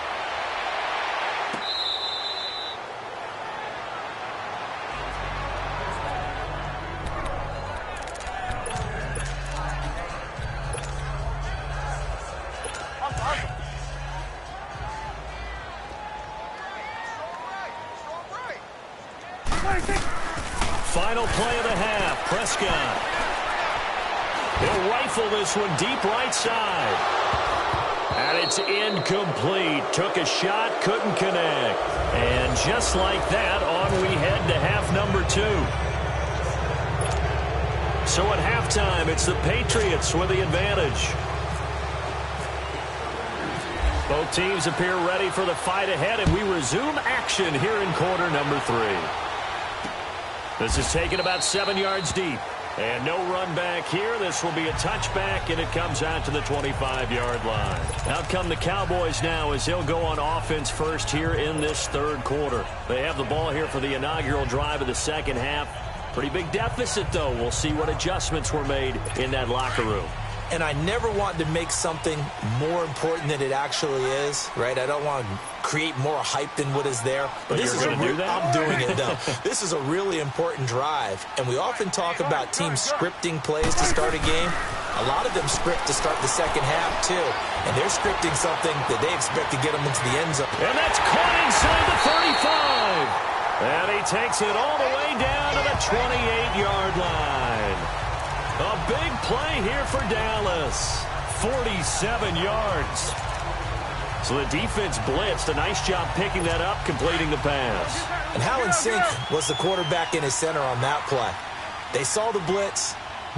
Speaker 3: Final play of the half. Prescott. He'll rifle this one deep right side. And it's incomplete. Took a shot, couldn't connect. And just like that, on we head to half number 2. So at halftime, it's the Patriots with the advantage. Both teams appear ready for the fight ahead, and we resume action here in quarter number 3. This is taken about 7 yards deep. And no run back here. This will be a touchback, and it comes out to the 25-yard line. Out come the Cowboys now as they'll go on offense first here in this third quarter. They have the ball here for the inaugural drive of the second half. Pretty big deficit, though. We'll see what adjustments were made in that locker room.
Speaker 4: And I never want to make something more important than it actually is, right? I don't want to create more hype than what is there.
Speaker 3: But this is going to do that?
Speaker 4: I'm doing it, though. This is a really important drive. And we often talk about teams scripting plays to start a game. A lot of them script to start the second half, too. And they're scripting something that they expect to get them into the end zone.
Speaker 3: And that's caught inside the 35. And he takes it all the way down to the 28-yard line. A big play here for Dallas. 47 yards. So the defense blitzed. A nice job picking that up, completing the pass.
Speaker 4: And how in sync was the quarterback in his center on that play? They saw the blitz,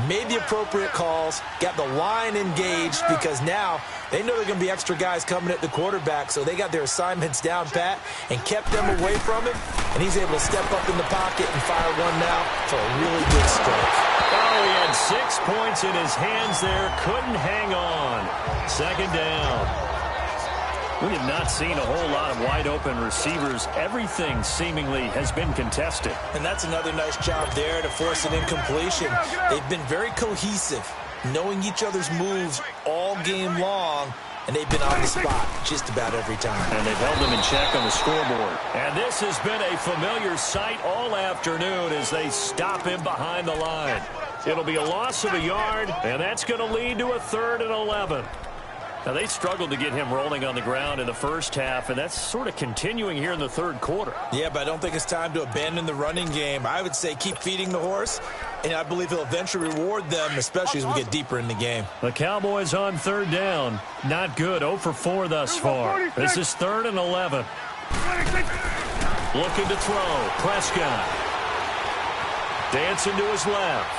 Speaker 4: made the appropriate calls, got the line engaged because now they know there are going to be extra guys coming at the quarterback, so they got their assignments down pat and kept them away from him, and he's able to step up in the pocket and fire one now for a really good strike.
Speaker 3: Oh, he had 6 points in his hands there. Couldn't hang on. Second down. We have not seen a whole lot of wide-open receivers. Everything seemingly has been contested.
Speaker 4: And that's another nice job there to force an incompletion. They've been very cohesive, knowing each other's moves all game long, and they've been on the spot just about every time.
Speaker 3: And they've held them in check on the scoreboard. And this has been a familiar sight all afternoon as they stop him behind the line. It'll be a loss of a yard, and that's going to lead to a 3rd and 11. Now, they struggled to get him rolling on the ground in the first half, and that's sort of continuing here in the third quarter.
Speaker 4: Yeah, but I don't think it's time to abandon the running game. I would say keep feeding the horse, and I believe he'll eventually reward them, especially as we get deeper in the game.
Speaker 3: The Cowboys on third down. Not good. 0 for 4 thus far. This is 3rd and 11. Looking to throw. Prescott. Dancing to his left.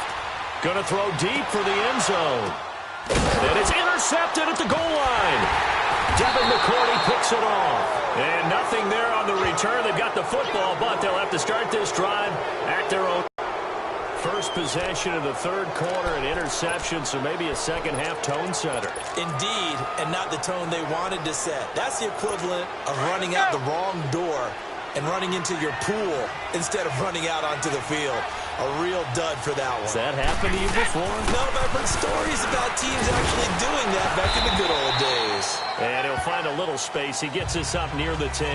Speaker 3: Going to throw deep for the end zone. And it's intercepted at the goal line. Devin McCourty picks it off. And nothing there on the return. They've got the football, but they'll have to start this drive at their own. First possession of the third quarter, an interception, so maybe a second-half tone setter.
Speaker 4: Indeed, and not the tone they wanted to set. That's the equivalent of running out the wrong door and running into your pool instead of running out onto the field. A real dud for that one.
Speaker 3: Has that happened to you before?
Speaker 4: No, but I've heard stories about teams actually doing that back in the good old days.
Speaker 3: And he'll find a little space. He gets us up near the 10.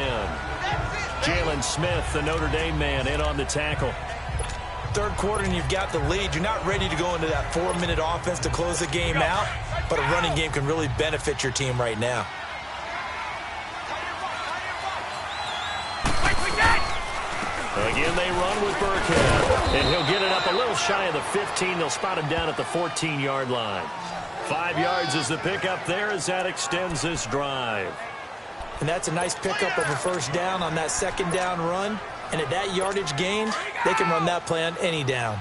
Speaker 3: Jalen Smith, the Notre Dame man, in on the tackle.
Speaker 4: Third quarter and you've got the lead. You're not ready to go into that 4-minute offense to close the game out, but a running game can really benefit your team right now.
Speaker 3: Again, they run with Burkhead, and he'll get it up a little shy of the 15. They'll spot him down at the 14-yard line. 5 yards is the pickup there as that extends this drive.
Speaker 4: And that's a nice pickup of a first down on that second down run. And at that yardage gain, they can run that play on any down.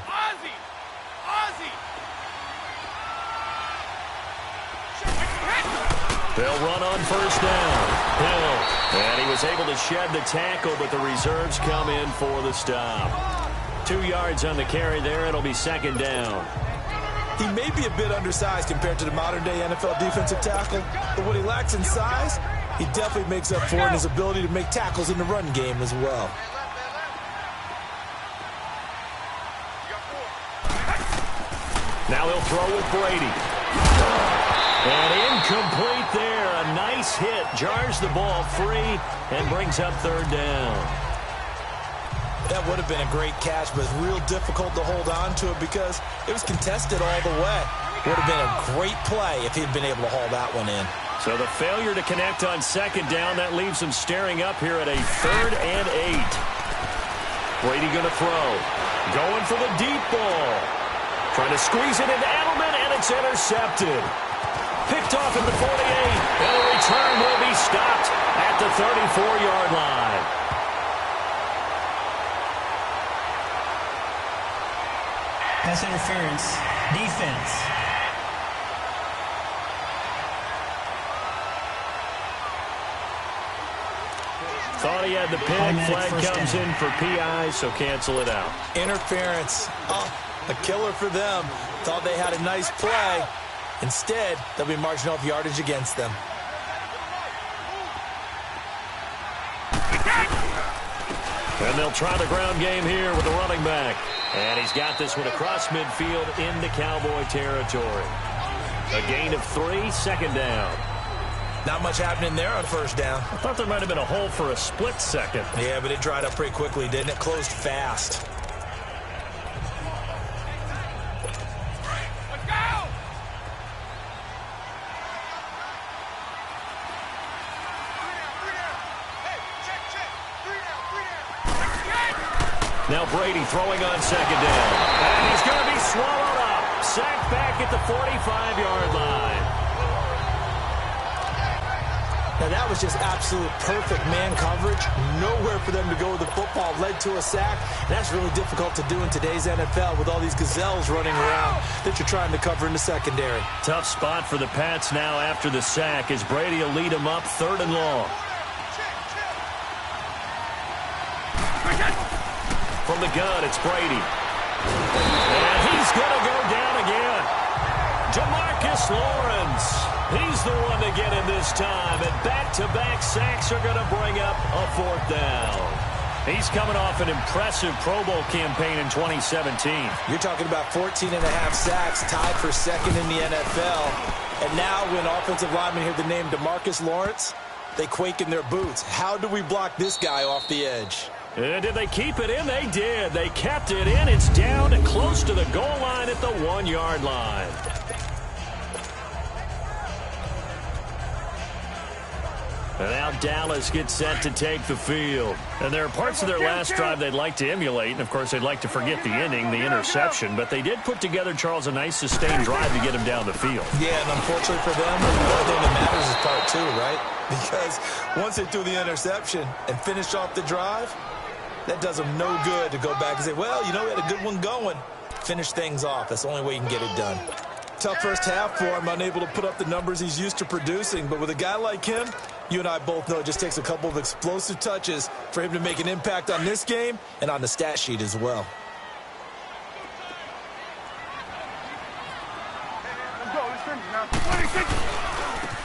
Speaker 3: They'll run on first down. Hill. And he was able to shed the tackle, but the reserves come in for the stop. 2 yards on the carry there. It'll be second down.
Speaker 4: He may be a bit undersized compared to the modern-day NFL defensive tackle, but what he lacks in size, he definitely makes up for in his ability to make tackles in the run game as well.
Speaker 3: Now he'll throw with Brady. And incomplete there. A nice hit. Jars the ball free and brings up third down.
Speaker 4: That would have been a great catch, but it's real difficult to hold on to it because it was contested all the way. Would have been a great play if he'd been able to haul that one in.
Speaker 3: So the failure to connect on second down, that leaves him staring up here at a 3rd and 8. Brady going to throw. Going for the deep ball. Trying to squeeze it into Edelman, and it's intercepted. Picked off at the 48, and the return will be stopped at the 34-yard line.
Speaker 5: Pass interference. Defense.
Speaker 3: Thought he had the pin. Flag comes in for PI, so cancel it out.
Speaker 4: Interference. Oh, a killer for them. Thought they had a nice play. Instead, they'll be marching off yardage against them.
Speaker 3: And they'll try the ground game here with the running back. And he's got this one across midfield into Cowboy territory. A gain of 3, second down.
Speaker 4: Not much happening there on first down.
Speaker 3: I thought there might have been a hole for a split second.
Speaker 4: Yeah, but it dried up pretty quickly, didn't it? Closed fast.
Speaker 3: Now Brady throwing on second down. And he's going to be swallowed up. Sacked back at the 45-yard line.
Speaker 4: Now that was just absolute perfect man coverage. Nowhere for them to go with the football. Led to a sack. And that's really difficult to do in today's NFL with all these gazelles running around that you're trying to cover in the secondary.
Speaker 3: Tough spot for the Pats now after the sack as Brady will lead them up 3rd and long. From the gun, it's Brady. And he's going to go down again. Jamarcus Lawrence. He's the one to get him this time. And back-to-back sacks are going to bring up a 4th down. He's coming off an impressive Pro Bowl campaign in 2017.
Speaker 4: You're talking about 14.5 sacks, tied for 2nd in the NFL. And now when offensive linemen hear the name DeMarcus Lawrence, they quake in their boots. How do we block this guy off the edge?
Speaker 3: And did they keep it in? They did. They kept it in. It's down and close to the goal line at the 1-yard line. And now Dallas gets set to take the field. And there are parts of their last drive they'd like to emulate. And, of course, they'd like to forget the ending, the interception. But they did put together, Charles, a nice sustained drive to get him down the field.
Speaker 4: Yeah, and unfortunately for them, the only thing that matters is part 2, right? Because once they threw the interception and finished off the drive, that does them no good to go back and say, well, you know, we had a good one going. Finish things off. That's the only way you can get it done. Tough first half for him, unable to put up the numbers he's used to producing. But with a guy like him, you and I both know it just takes a couple of explosive touches for him to make an impact on this game and on the stat sheet as well.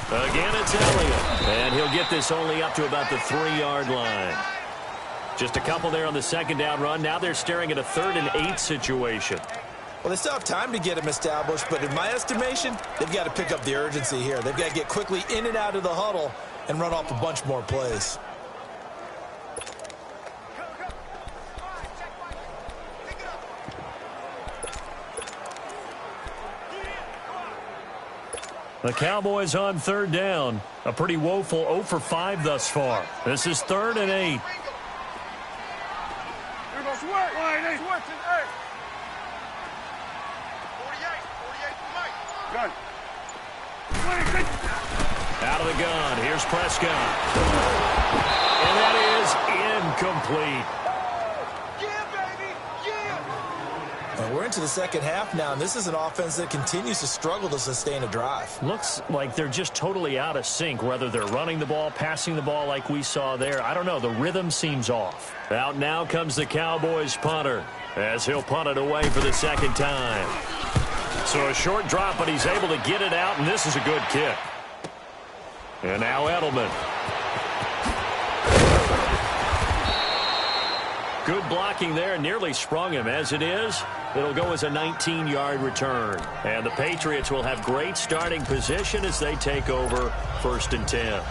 Speaker 3: Again, it's Elliott. And he'll get this only up to about the 3-yard line. Just a couple there on the second down run. Now they're staring at a 3rd and 8 situation.
Speaker 4: Well, they still have time to get him established, but in my estimation, they've got to pick up the urgency here. They've got to get quickly in and out of the huddle and run off a bunch more plays.
Speaker 3: The Cowboys on 3rd down. A pretty woeful 0 for 5 thus far. This is 3rd and 8.
Speaker 6: Nice work. Nice work. Hey. 48 for Mike. Gun.
Speaker 3: Out of the gun. Here's Prescott. And that is incomplete.
Speaker 4: We're into the second half now, and this is an offense that continues to struggle to sustain a drive.
Speaker 3: Looks like they're just totally out of sync, whether they're running the ball, passing the ball like we saw there. I don't know. The rhythm seems off. Out now comes the Cowboys punter as he'll punt it away for the second time. So a short drop, but he's able to get it out, and this is a good kick. And now Edelman. Good blocking there, nearly sprung him. As it is, it'll go as a 19-yard return. And the Patriots will have great starting position as they take over 1st and 10.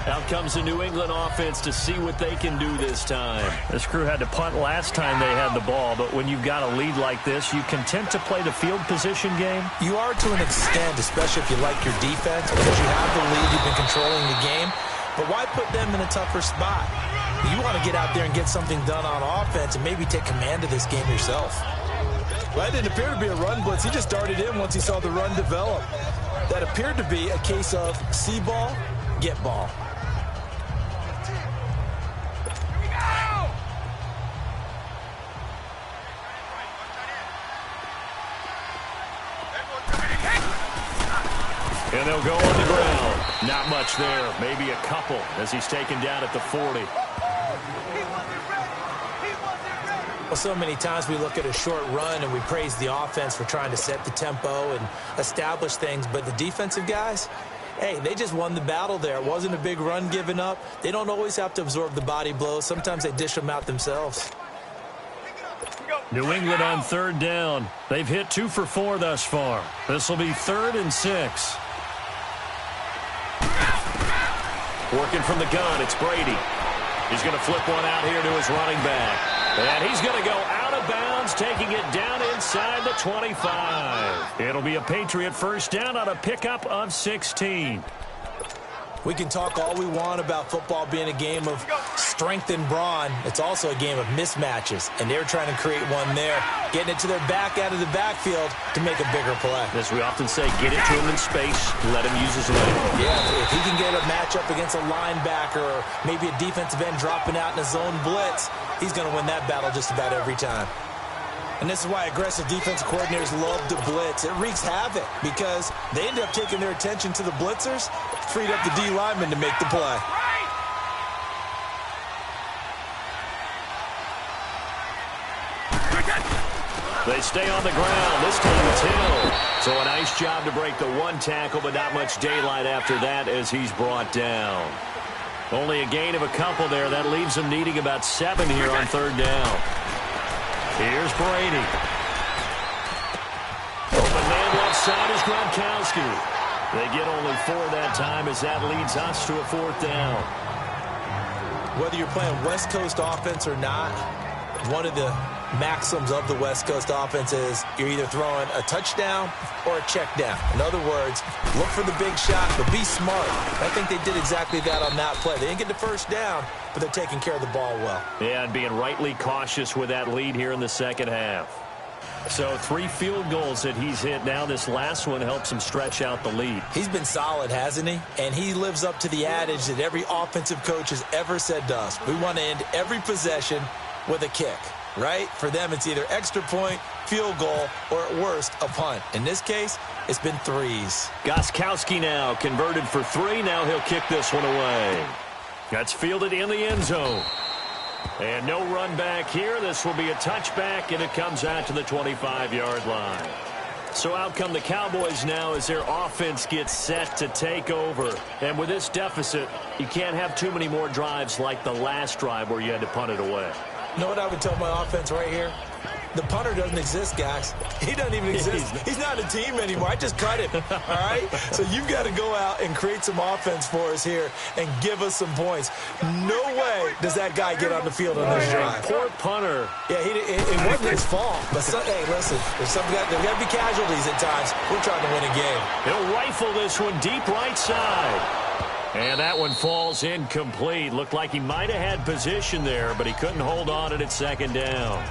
Speaker 3: Out comes the New England offense to see what they can do this time.
Speaker 7: This crew had to punt last time they had the ball, but when you've got a lead like this, you content to play the field position game?
Speaker 4: You are to an extent, especially if you like your defense, because you have the lead, you've been controlling the game. But why put them in a tougher spot? You want to get out there and get something done on offense and maybe take command of this game yourself.
Speaker 8: Well, that didn't appear to be a run blitz. He just darted in once he saw the run develop. That appeared to be a case of see ball, get ball.
Speaker 3: And they'll go on the ground. Not much there. Maybe a couple as he's taken down at the 40.
Speaker 4: Well, so many times we look at a short run and we praise the offense for trying to set the tempo and establish things. But the defensive guys, hey, they just won the battle there. It wasn't a big run given up. They don't always have to absorb the body blows. Sometimes they dish them out themselves.
Speaker 3: New England on 3rd down. They've hit 2 for 4 thus far. This will be 3rd and 6. Working from the gun, it's Brady. He's going to flip one out here to his running back. And he's going to go out of bounds, taking it down inside the 25. It'll be a Patriot first down on a pickup of 16.
Speaker 4: We can talk all we want about football being a game of strength and brawn. It's also a game of mismatches, and they're trying to create one there, getting it to their back out of the backfield to make a bigger play.
Speaker 3: As we often say, get it to him in space, let him use his leg.
Speaker 4: Yeah, if he can get a matchup against a linebacker or maybe a defensive end dropping out in a zone blitz, he's going to win that battle just about every time. And this is why aggressive defensive coordinators love to blitz. It wreaks havoc because they end up taking their attention to the blitzers, freed up the D lineman to make the play.
Speaker 3: They stay on the ground. This time it's Hill. So a nice job to break the one tackle, but not much daylight after that as he's brought down. Only a gain of a couple there. That leaves him needing about 7 here on 3rd down. Here's Brady. Open man left side is Gronkowski. They get only 4 that time as that leads us to a 4th down.
Speaker 4: Whether you're playing West Coast offense or not, one of the maxims of the West Coast offense is you're either throwing a touchdown or a check down. In other words, look for the big shot, but be smart. I think they did exactly that on that play. They didn't get the first down, but they're taking care of the ball well.
Speaker 3: Yeah, and being rightly cautious with that lead here in the second half. So 3 field goals that he's hit now. This last one helps him stretch out the lead.
Speaker 4: He's been solid, hasn't he? And he lives up to the adage that every offensive coach has ever said to us. We want to end every possession with a kick, right? For them, it's either extra point, field goal, or at worst, a punt. In this case, it's been 3s.
Speaker 3: Gronkowski now converted for 3. Now he'll kick this one away. That's fielded in the end zone. And no run back here. This will be a touchback, and it comes out to the 25-yard line. So out come the Cowboys now as their offense gets set to take over. And with this deficit, you can't have too many more drives like the last drive where you had to punt it away.
Speaker 4: You know what I would tell my offense right here? The punter doesn't exist, guys. He doesn't even exist. He's not a team anymore. I just cut him, all right? So you've got to go out and create some offense for us here and give us some points. No way does that guy get on the field on this drive.
Speaker 3: Poor punter.
Speaker 4: Yeah, it wasn't his fault. But, hey, listen, there's got to be casualties at times. We're trying to win a game.
Speaker 3: He'll rifle this one deep right side. And that one falls incomplete. Looked like he might have had position there, but he couldn't hold on at second down.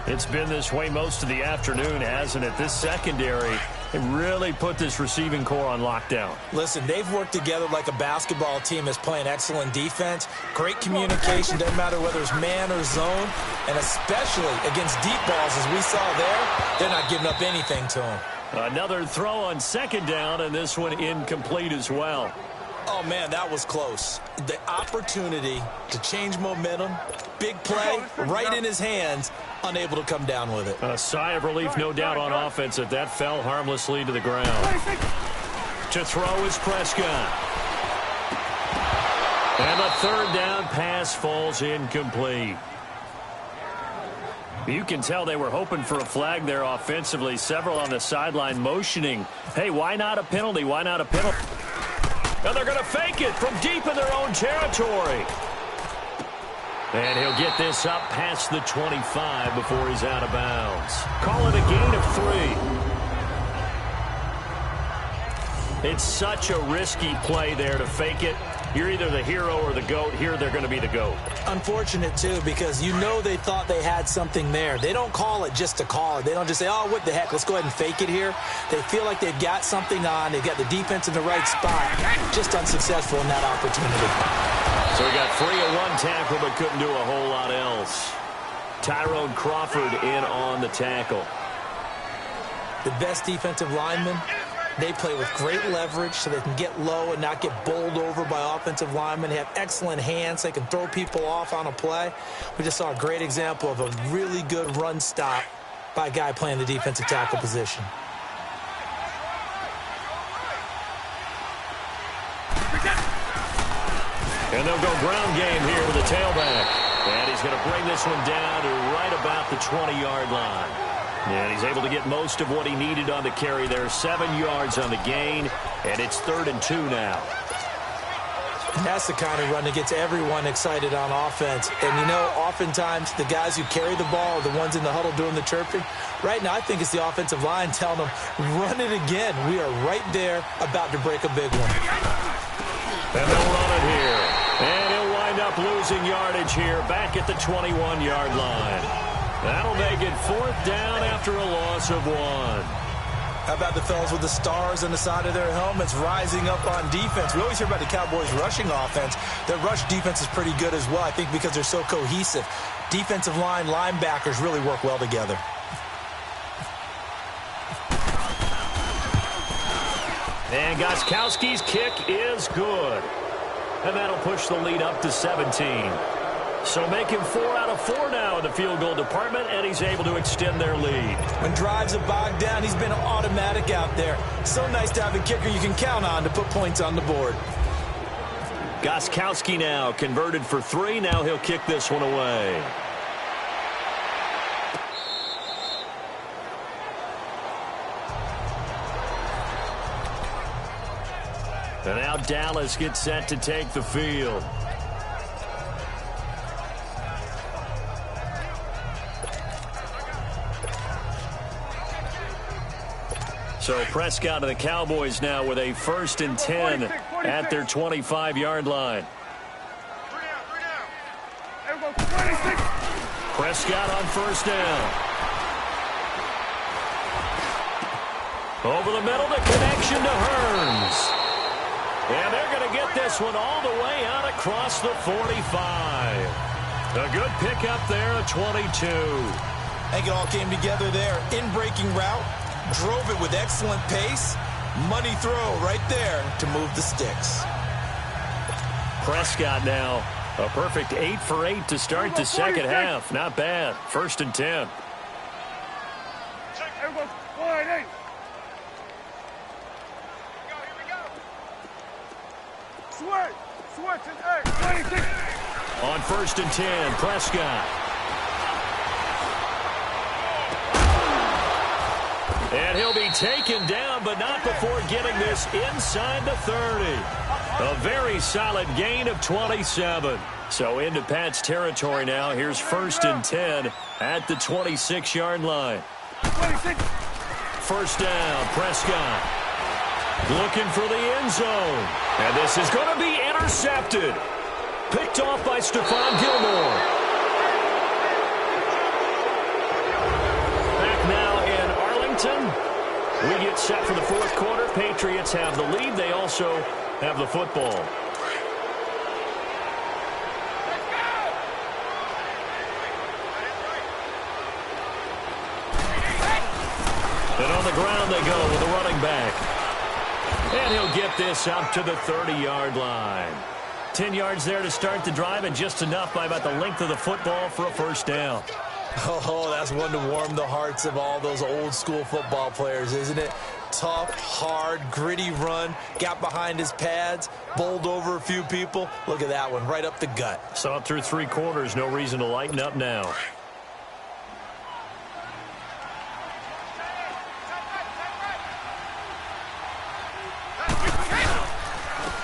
Speaker 3: It's been this way most of the afternoon, hasn't it? This secondary, they really put this receiving core on lockdown.
Speaker 4: Listen, they've worked together like a basketball team that's playing excellent defense. Great communication, doesn't matter whether it's man or zone. And especially against deep balls, as we saw there, they're not giving up anything to them.
Speaker 3: Another throw on second down, and this one incomplete as well.
Speaker 4: Oh, man, that was close. The opportunity to change momentum, big play, right in his hands, unable to come down with it.
Speaker 3: A sigh of relief, no doubt, on offense that that fell harmlessly to the ground. To throw is Prescott. And the third down pass falls incomplete. You can tell they were hoping for a flag there offensively. Several on the sideline motioning, hey, why not a penalty? Why not a penalty? And they're going to fake it from deep in their own territory. And he'll get this up past the 25 before he's out of bounds. Call it a gain of 3. It's such a risky play there to fake it. You're either the hero or the GOAT. Here they're going to be the GOAT.
Speaker 4: Unfortunate, too, because you know they thought they had something there. They don't call it just to call it. They don't just say, oh, what the heck, let's go ahead and fake it here. They feel like they've got something on. They've got the defense in the right spot. Just unsuccessful in that opportunity.
Speaker 3: So he got free of one tackle but couldn't do a whole lot else. Tyrone Crawford in on the tackle.
Speaker 4: The best defensive lineman. They play with great leverage so they can get low and not get bowled over by offensive linemen. They have excellent hands. They can throw people off on a play. We just saw a great example of a really good run stop by a guy playing the defensive tackle position.
Speaker 3: And they'll go ground game here with the tailback. And he's going to bring this one down to right about the 20-yard line. And he's able to get most of what he needed on the carry there. 7 yards on the gain, and it's 3rd and 2 now.
Speaker 4: And that's the kind of run that gets everyone excited on offense. And, you know, oftentimes the guys who carry the ball are the ones in the huddle doing the chirping. Right now, I think it's the offensive line telling them, run it again. We are right there about to break a big one.
Speaker 3: And they'll run it here. And he'll wind up losing yardage here back at the 21-yard line. That'll make it 4th down after a loss of 1.
Speaker 4: How about the fellas with the stars on the side of their helmets rising up on defense? We always hear about the Cowboys' rushing offense. Their rush defense is pretty good as well, I think, because they're so cohesive. Defensive line, linebackers really work well together.
Speaker 3: And Gostkowski's kick is good. And that'll push the lead up to 17. So make him 4 out of 4 now in the field goal department, and he's able to extend their lead.
Speaker 4: When drives are bogged down, he's been automatic out there. So nice to have a kicker you can count on to put points on the board.
Speaker 3: Gostkowski now converted for 3. Now he'll kick this one away. And now Dallas gets set to take the field. So Prescott and the Cowboys now with a 1st and 10 at their 25-yard line. Prescott on 1st down. Over the middle, the connection to Hearns. And they're going to get this one all the way out across the 45. A good pickup there at 22.
Speaker 4: I think it all came together there. In-breaking route. Drove it with excellent pace. Money throw right there to move the sticks.
Speaker 3: Prescott now a perfect 8 for 8 to start the second half. Not bad. 1st and 10. On 1st and 10, Prescott. And he'll be taken down, but not before getting this inside the 30. A very solid gain of 27. So into Pat's territory now. Here's 1st and 10 at the 26-yard line. 1st down, Prescott. Looking for the end zone. And this is going to be intercepted. Picked off by Stephon Gilmore. Back now in Arlington. We get set for the fourth quarter. Patriots have the lead. They also have the football. And on the ground they go with the running back. And he'll get this up to the 30-yard line. 10 yards there to start the drive, and just enough by about the length of the football for a first down.
Speaker 4: Oh, that's one to warm the hearts of all those old-school football players, isn't it? Tough, hard, gritty run, got behind his pads, bowled over a few people. Look at that one, right up the gut.
Speaker 3: Saw it through 3 quarters, no reason to lighten up now.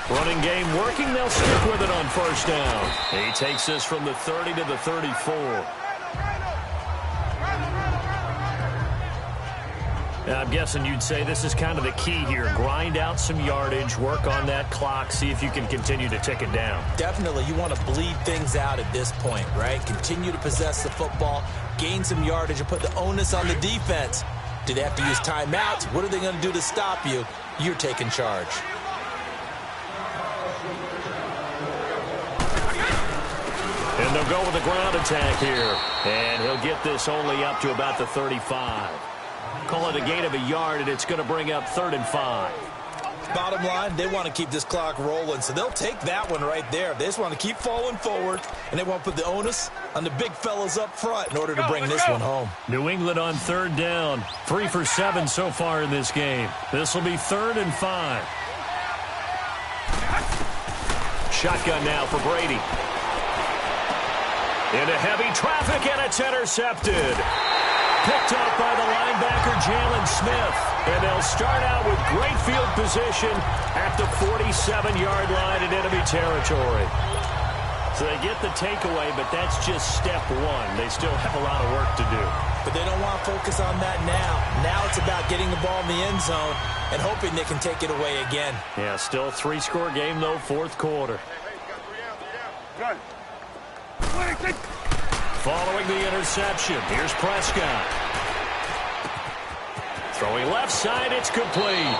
Speaker 3: Running game working. They'll stick with it on first down. He takes this from the 30 to the 34. Now, I'm guessing you'd say this is kind of the key here. Grind out some yardage, work on that clock, see if you can continue to tick it down.
Speaker 4: Definitely. You want to bleed things out at this point, right? Continue to possess the football, gain some yardage, and put the onus on the defense. Do they have to use timeouts? What are they going to do to stop you? You're taking charge.
Speaker 3: And they'll go with the ground attack here. And he'll get this only up to about the 35. Call it a gain of a yard, and it's going to bring up 3rd and 5.
Speaker 4: Bottom line, they want to keep this clock rolling, so they'll take that one right there. They just want to keep falling forward, and they want to put the onus on the big fellas up front in order to bring this one home.
Speaker 3: New England on 3rd down. 3 for 7 so far in this game. This will be 3rd and 5. Shotgun now for Brady. Into heavy traffic, and it's intercepted. Picked up by the linebacker, Jalen Smith. And they'll start out with great field position at the 47-yard line in enemy territory. So they get the takeaway, but that's just step 1. They still have a lot of work to do.
Speaker 4: But they don't want to focus on that now. Now it's about getting the ball in the end zone and hoping they can take it away again.
Speaker 3: Yeah, still 3-score game, though, 4th quarter.
Speaker 6: Good.
Speaker 3: Following the interception, here's Prescott. Throwing left side, it's complete.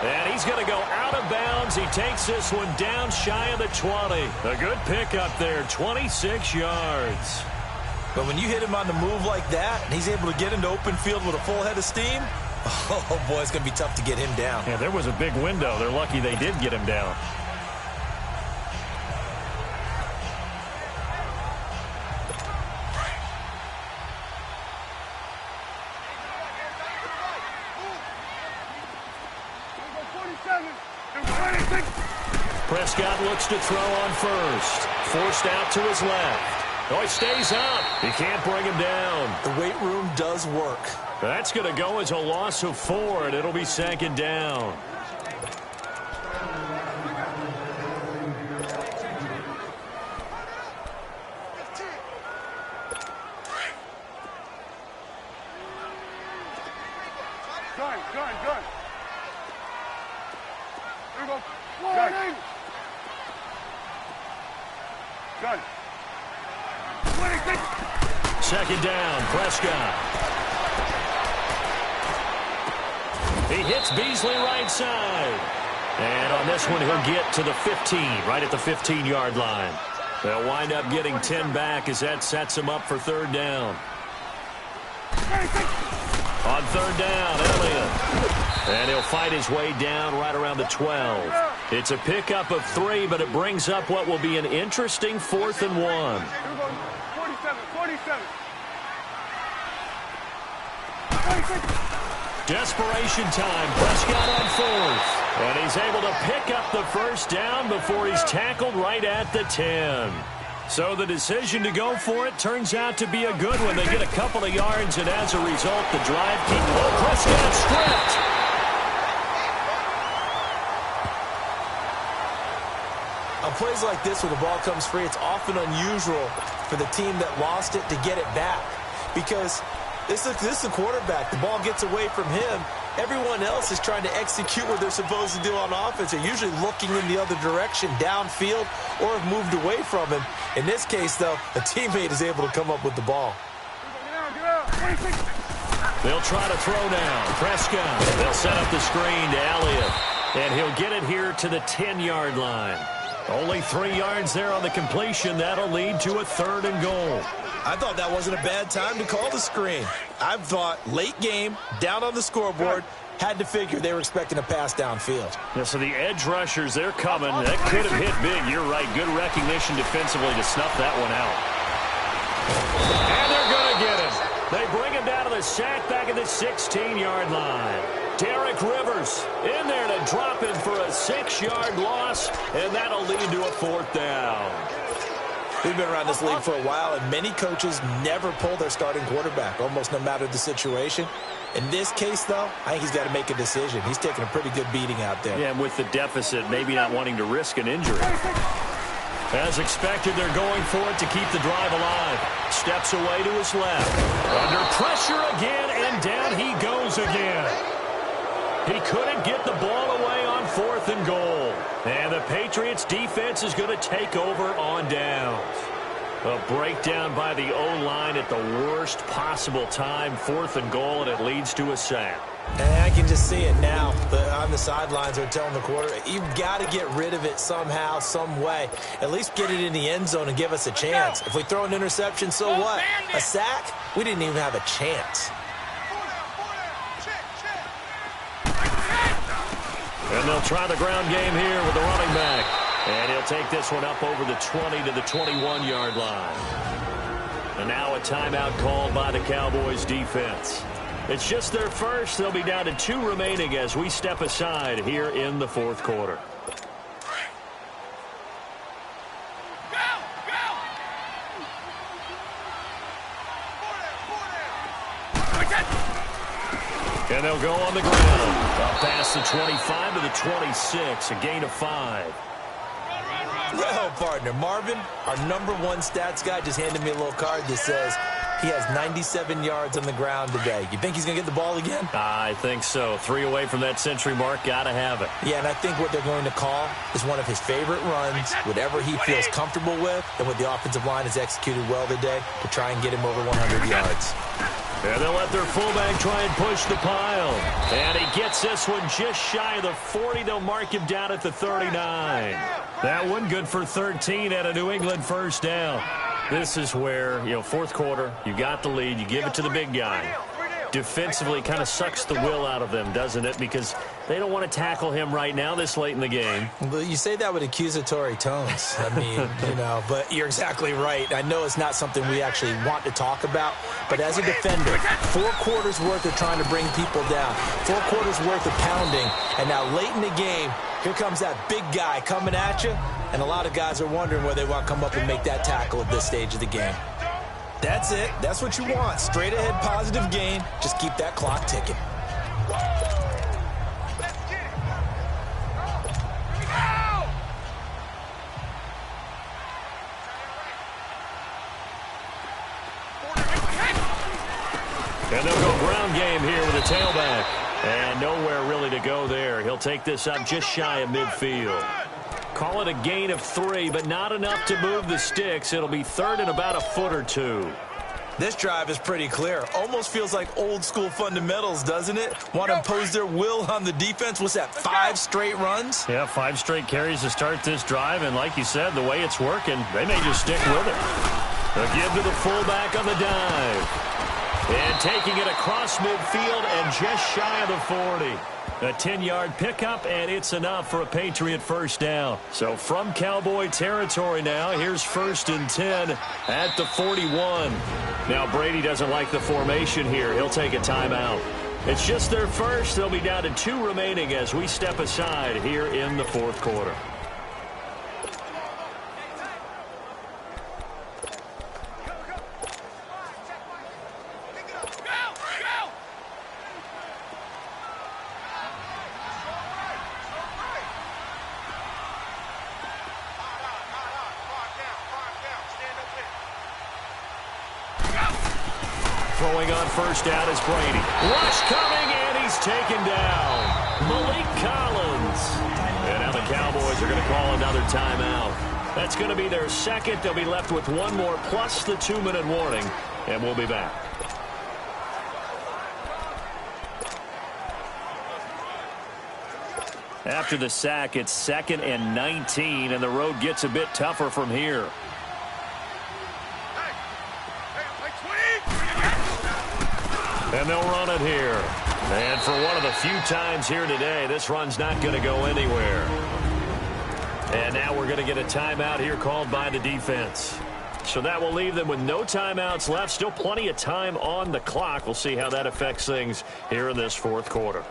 Speaker 3: And he's going to go out of bounds. He takes this one down shy of the 20. A good pickup there, 26 yards.
Speaker 4: But when you hit him on the move like that, and he's able to get into open field with a full head of steam, oh boy, it's going to be tough to get him down.
Speaker 3: Yeah, there was a big window. They're lucky they did get him down. Prescott looks to throw on first. Forced out to his left. Oh, he stays up. He can't bring him down.
Speaker 4: The weight room does work.
Speaker 3: That's going to go as a loss of 4, and it'll be 2nd down.
Speaker 6: Gun. Here we go. Gun. Gun.
Speaker 3: 2nd down, Prescott. He hits Beasley right side. And on this one, he'll get to the 15, right at the 15-yard line. They'll wind up getting 10 back as that sets him up for 3rd down. On 3rd down, Elliott. And he'll fight his way down right around the 12. It's a pickup of 3, but it brings up what will be an interesting 4th and 1.
Speaker 6: 47.
Speaker 3: Desperation time. Prescott on 4th. And he's able to pick up the first down before he's tackled right at the 10. So the decision to go for it turns out to be a good one. They get a couple of yards, and as a result, the drive keeps going. Prescott stripped.
Speaker 4: On plays like this where the ball comes free, it's often unusual for the team that lost it to get it back. Because this is the quarterback. The ball gets away from him, Everyone else is trying to execute what they're supposed to do on offense. They're usually looking in the other direction, downfield, or have moved away from him. In this case, though, a teammate is able to come up with the ball.
Speaker 3: They'll try to throw now. Prescott. They'll set up the screen to Elliott. And he'll get it here to the 10-yard line. Only 3 yards there on the completion. That'll lead to a 3rd and goal.
Speaker 4: I thought that wasn't a bad time to call the screen. I thought late game, down on the scoreboard, had to figure they were expecting a pass downfield.
Speaker 3: Yeah, so the edge rushers, they're coming. That could have hit big. You're right. Good recognition defensively to snuff that one out. And they're going to get him. They bring him down to the sack back at the 16-yard line. Derek Rivers in there to drop him for a 6-yard loss, and that'll lead to a 4th down.
Speaker 4: We've been around this league for a while, and many coaches never pull their starting quarterback, almost no matter the situation. In this case, though, I think he's got to make a decision. He's taking a pretty good beating out there.
Speaker 3: Yeah, and with the deficit, maybe not wanting to risk an injury. As expected, they're going for it to keep the drive alive. Steps away to his left. Under pressure again, and down he goes again. He couldn't get the ball away on 4th and goal. And the Patriots defense is going to take over on downs. A breakdown by the O-line at the worst possible time. 4th and goal, and it leads to a sack.
Speaker 4: And I can just see it now. On the sidelines, they're telling the quarterback, you've got to get rid of it somehow, some way. At least get it in the end zone and give us a chance. If we throw an interception, so what? A sack? We didn't even have a chance.
Speaker 3: And they'll try the ground game here with the running back. And he'll take this one up over the 20 to the 21-yard line. And now a timeout called by the Cowboys defense. It's just their first. They'll be down to 2 remaining as we step aside here in the 4th quarter. And they'll go on the ground. Up past the 25 to the 26, a gain of 5.
Speaker 4: Well, partner, Marvin, our #1 stats guy, just handed me a little card that says he has 97 yards on the ground today. You think he's going to get the ball again?
Speaker 3: I think so. 3 away from that century mark. Got to have it.
Speaker 4: Yeah, and I think what they're going to call is one of his favorite runs, whatever he feels comfortable with, and what the offensive line has executed well today to try and get him over 100 yards.
Speaker 3: And they'll let their fullback try and push the pile. And he gets this one just shy of the 40. They'll mark him down at the 39. That one good for 13 at a New England 1st down. This is where, 4th quarter, you got the lead, you give it to the big guy. Defensively kind of sucks the will out of them, doesn't it? Because they don't want to tackle him right now this late in the game.
Speaker 4: Well, you say that with accusatory tones. I mean, but you're exactly right. I know it's not something we actually want to talk about, but as a defender, 4 quarters worth of trying to bring people down, 4 quarters worth of pounding, and now late in the game, here comes that big guy coming at you, and a lot of guys are wondering whether they want to come up and make that tackle at this stage of the game. That's it. That's what you want. Straight ahead positive gain. Just keep that clock ticking.
Speaker 3: And they'll go ground game here with a tailback. And nowhere really to go there. He'll take this up just shy of midfield. Call it a gain of 3, but not enough to move the sticks. It'll be 3rd and about a foot or 2.
Speaker 4: This drive is pretty clear. Almost feels like old school fundamentals, doesn't it? Want to impose their will on the defense. What's that, 5 straight runs?
Speaker 3: Yeah, 5 straight carries to start this drive. And like you said, the way it's working, they may just stick with it. They'll give to the fullback on the dive. And taking it across midfield and just shy of the 40. A 10-yard pickup, and it's enough for a Patriot 1st down. So from Cowboy territory now, here's 1st and 10 at the 41. Now Brady doesn't like the formation here. He'll take a timeout. It's just their first. They'll be down to 2 remaining as we step aside here in the 4th quarter. Throwing on 1st down is Brady. Rush coming, and he he's taken down. Malik Collins. And now the Cowboys are going to call another timeout. That's going to be their second. They'll be left with one more plus the 2-minute warning. And we'll be back. After the sack, it's 2nd and 19, and the road gets a bit tougher from here. And they'll run it here. And for one of the few times here today, this run's not going to go anywhere. And now we're going to get a timeout here called by the defense. So that will leave them with no timeouts left. Still plenty of time on the clock. We'll see how that affects things here in this fourth quarter.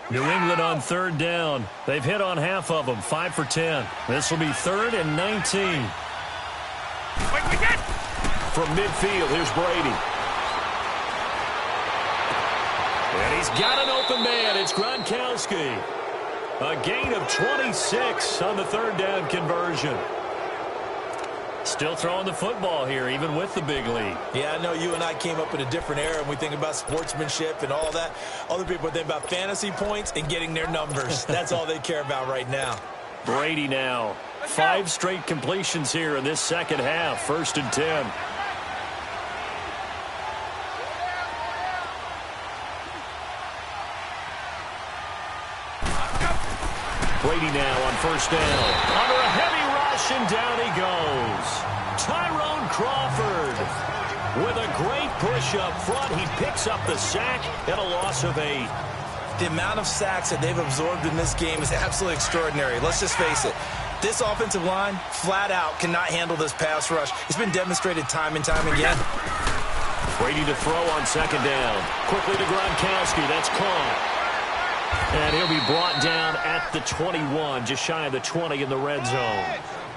Speaker 3: New England on 3rd down. They've hit on half of them, 5 for 10. This will be 3rd and 19. From midfield, here's Brady. And he's got an open man. It's Gronkowski. A gain of 26 on the 3rd down conversion. Still throwing the football here, even with the big lead.
Speaker 4: Yeah, I know you and I came up in a different era, and we think about sportsmanship and all that. Other people think about fantasy points and getting their numbers. That's all they care about right now.
Speaker 3: Brady now. 5 straight completions here in this second half. 1st and 10. Brady now on 1st down. Under a heavy rush, and down he goes. Tyrone Crawford with a great push up front. He picks up the sack and a loss of 8.
Speaker 4: The amount of sacks that they've absorbed in this game is absolutely extraordinary. Let's just face it. This offensive line, flat out, cannot handle this pass rush. It's been demonstrated time and time again.
Speaker 3: Brady to throw on 2nd down. Quickly to Gronkowski. That's caught. And he'll be brought down at the 21, just shy of the 20 in the red zone.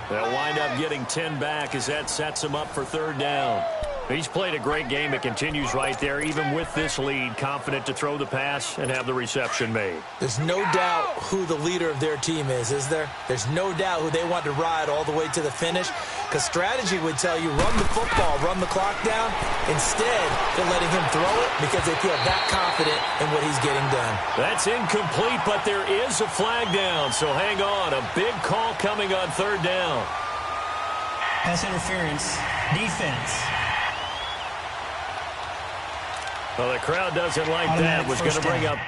Speaker 3: They'll wind up getting 10 back as that sets him up for 3rd down. He's played a great game. It continues right there, even with this lead, confident to throw the pass and have the reception made.
Speaker 4: There's no doubt who the leader of their team is there? There's no doubt who they want to ride all the way to the finish, because strategy would tell you run the football, run the clock down. Instead, they're letting him throw it because they feel that confident in what he's getting done.
Speaker 3: That's incomplete, but there is a flag down, so hang on. A big call coming on 3rd down.
Speaker 5: Pass interference. Defense.
Speaker 3: Well, the crowd doesn't like that. Was going to bring up.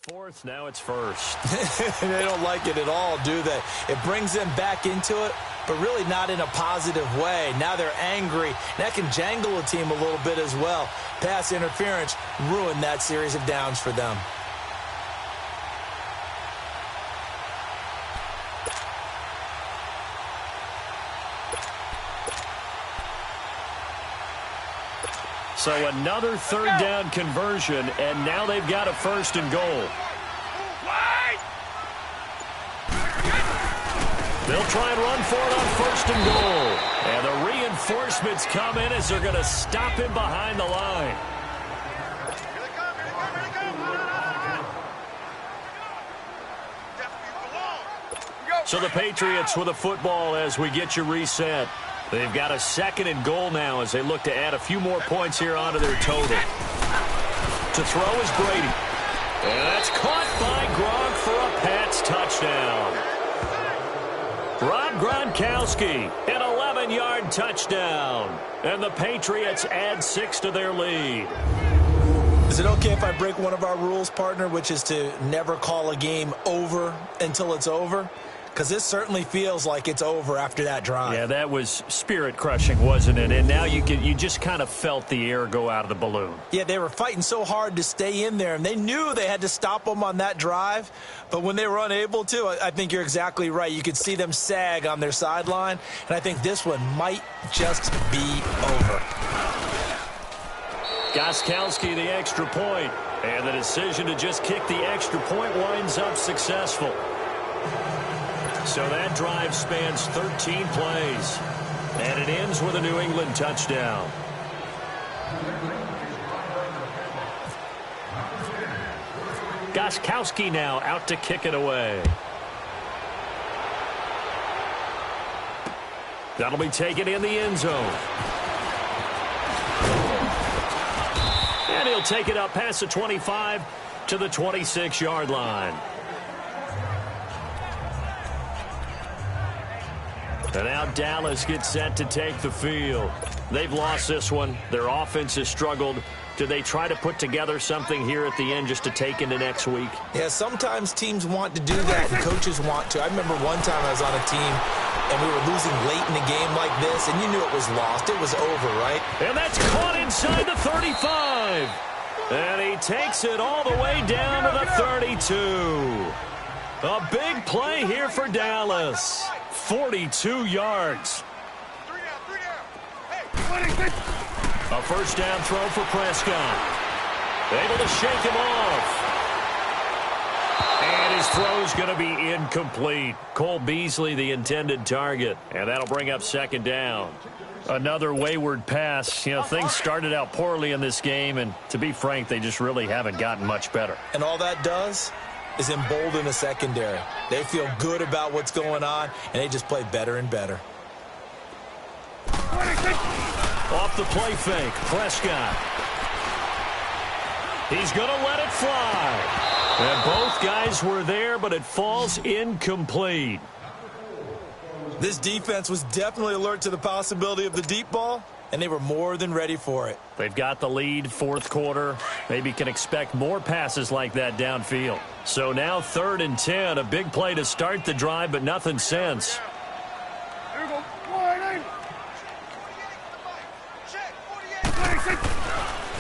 Speaker 3: Fourth, now it's 1st.
Speaker 4: They don't like it at all, do they? It brings them back into it, but really not in a positive way. Now they're angry. That can jangle a team a little bit as well. Pass interference ruined that series of downs for them.
Speaker 3: So another 3rd down conversion, and now they've got a 1st and goal. They'll try and run for it on 1st and goal. And the reinforcements come in as they're going to stop him behind the line. So the Patriots with a football as we get you reset. They've got a 2nd and goal now as they look to add a few more points here onto their total. To throw is Brady. And that's caught by Gronk for a Pats touchdown. Rob Gronkowski, an 11-yard touchdown. And the Patriots add 6 to their lead.
Speaker 4: Is it okay if I break one of our rules, partner, which is to never call a game over until it's over? Because this certainly feels like it's over after that drive.
Speaker 3: Yeah, that was spirit-crushing, wasn't it? And now you just kind of felt the air go out of the balloon.
Speaker 4: Yeah, they were fighting so hard to stay in there, and they knew they had to stop them on that drive. But when they were unable to, I think you're exactly right. You could see them sag on their sideline, and I think this one might just be over.
Speaker 3: Gronkowski, the extra point. And the decision to just kick the extra point winds up successful. So that drive spans 13 plays. And it ends with a New England touchdown. Gostkowski now out to kick it away. That'll be taken in the end zone. And he'll take it up past the 25 to the 26-yard line. And now Dallas gets set to take the field. They've lost this one. Their offense has struggled. Do they try to put together something here at the end just to take into next week?
Speaker 4: Yeah, sometimes teams want to do that and coaches want to. I remember one time I was on a team and we were losing late in a game like this, and you knew it was lost. It was over, right?
Speaker 3: And that's caught inside the 35. And he takes it all the way down to the 32. A big play here for Dallas. 42 yards. A first down throw for Prescott. Able to shake him off. And his throw's going to be incomplete. Cole Beasley, the intended target. And that'll bring up second down. Another wayward pass. You know, things started out poorly in this game, and to be frank, they just really haven't gotten much better.
Speaker 4: And all that does is embolden the secondary. They feel good about what's going on, and they just play better and better.
Speaker 3: Off the play fake, Prescott. He's going to let it fly. And both guys were there, but it falls incomplete.
Speaker 4: This defense was definitely alert to the possibility of the deep ball, and they were more than ready for it.
Speaker 3: They've got the lead, fourth quarter. Maybe can expect more passes like that downfield. So now 3rd and 10, a big play to start the drive, but nothing since.
Speaker 6: Here we go. Warning.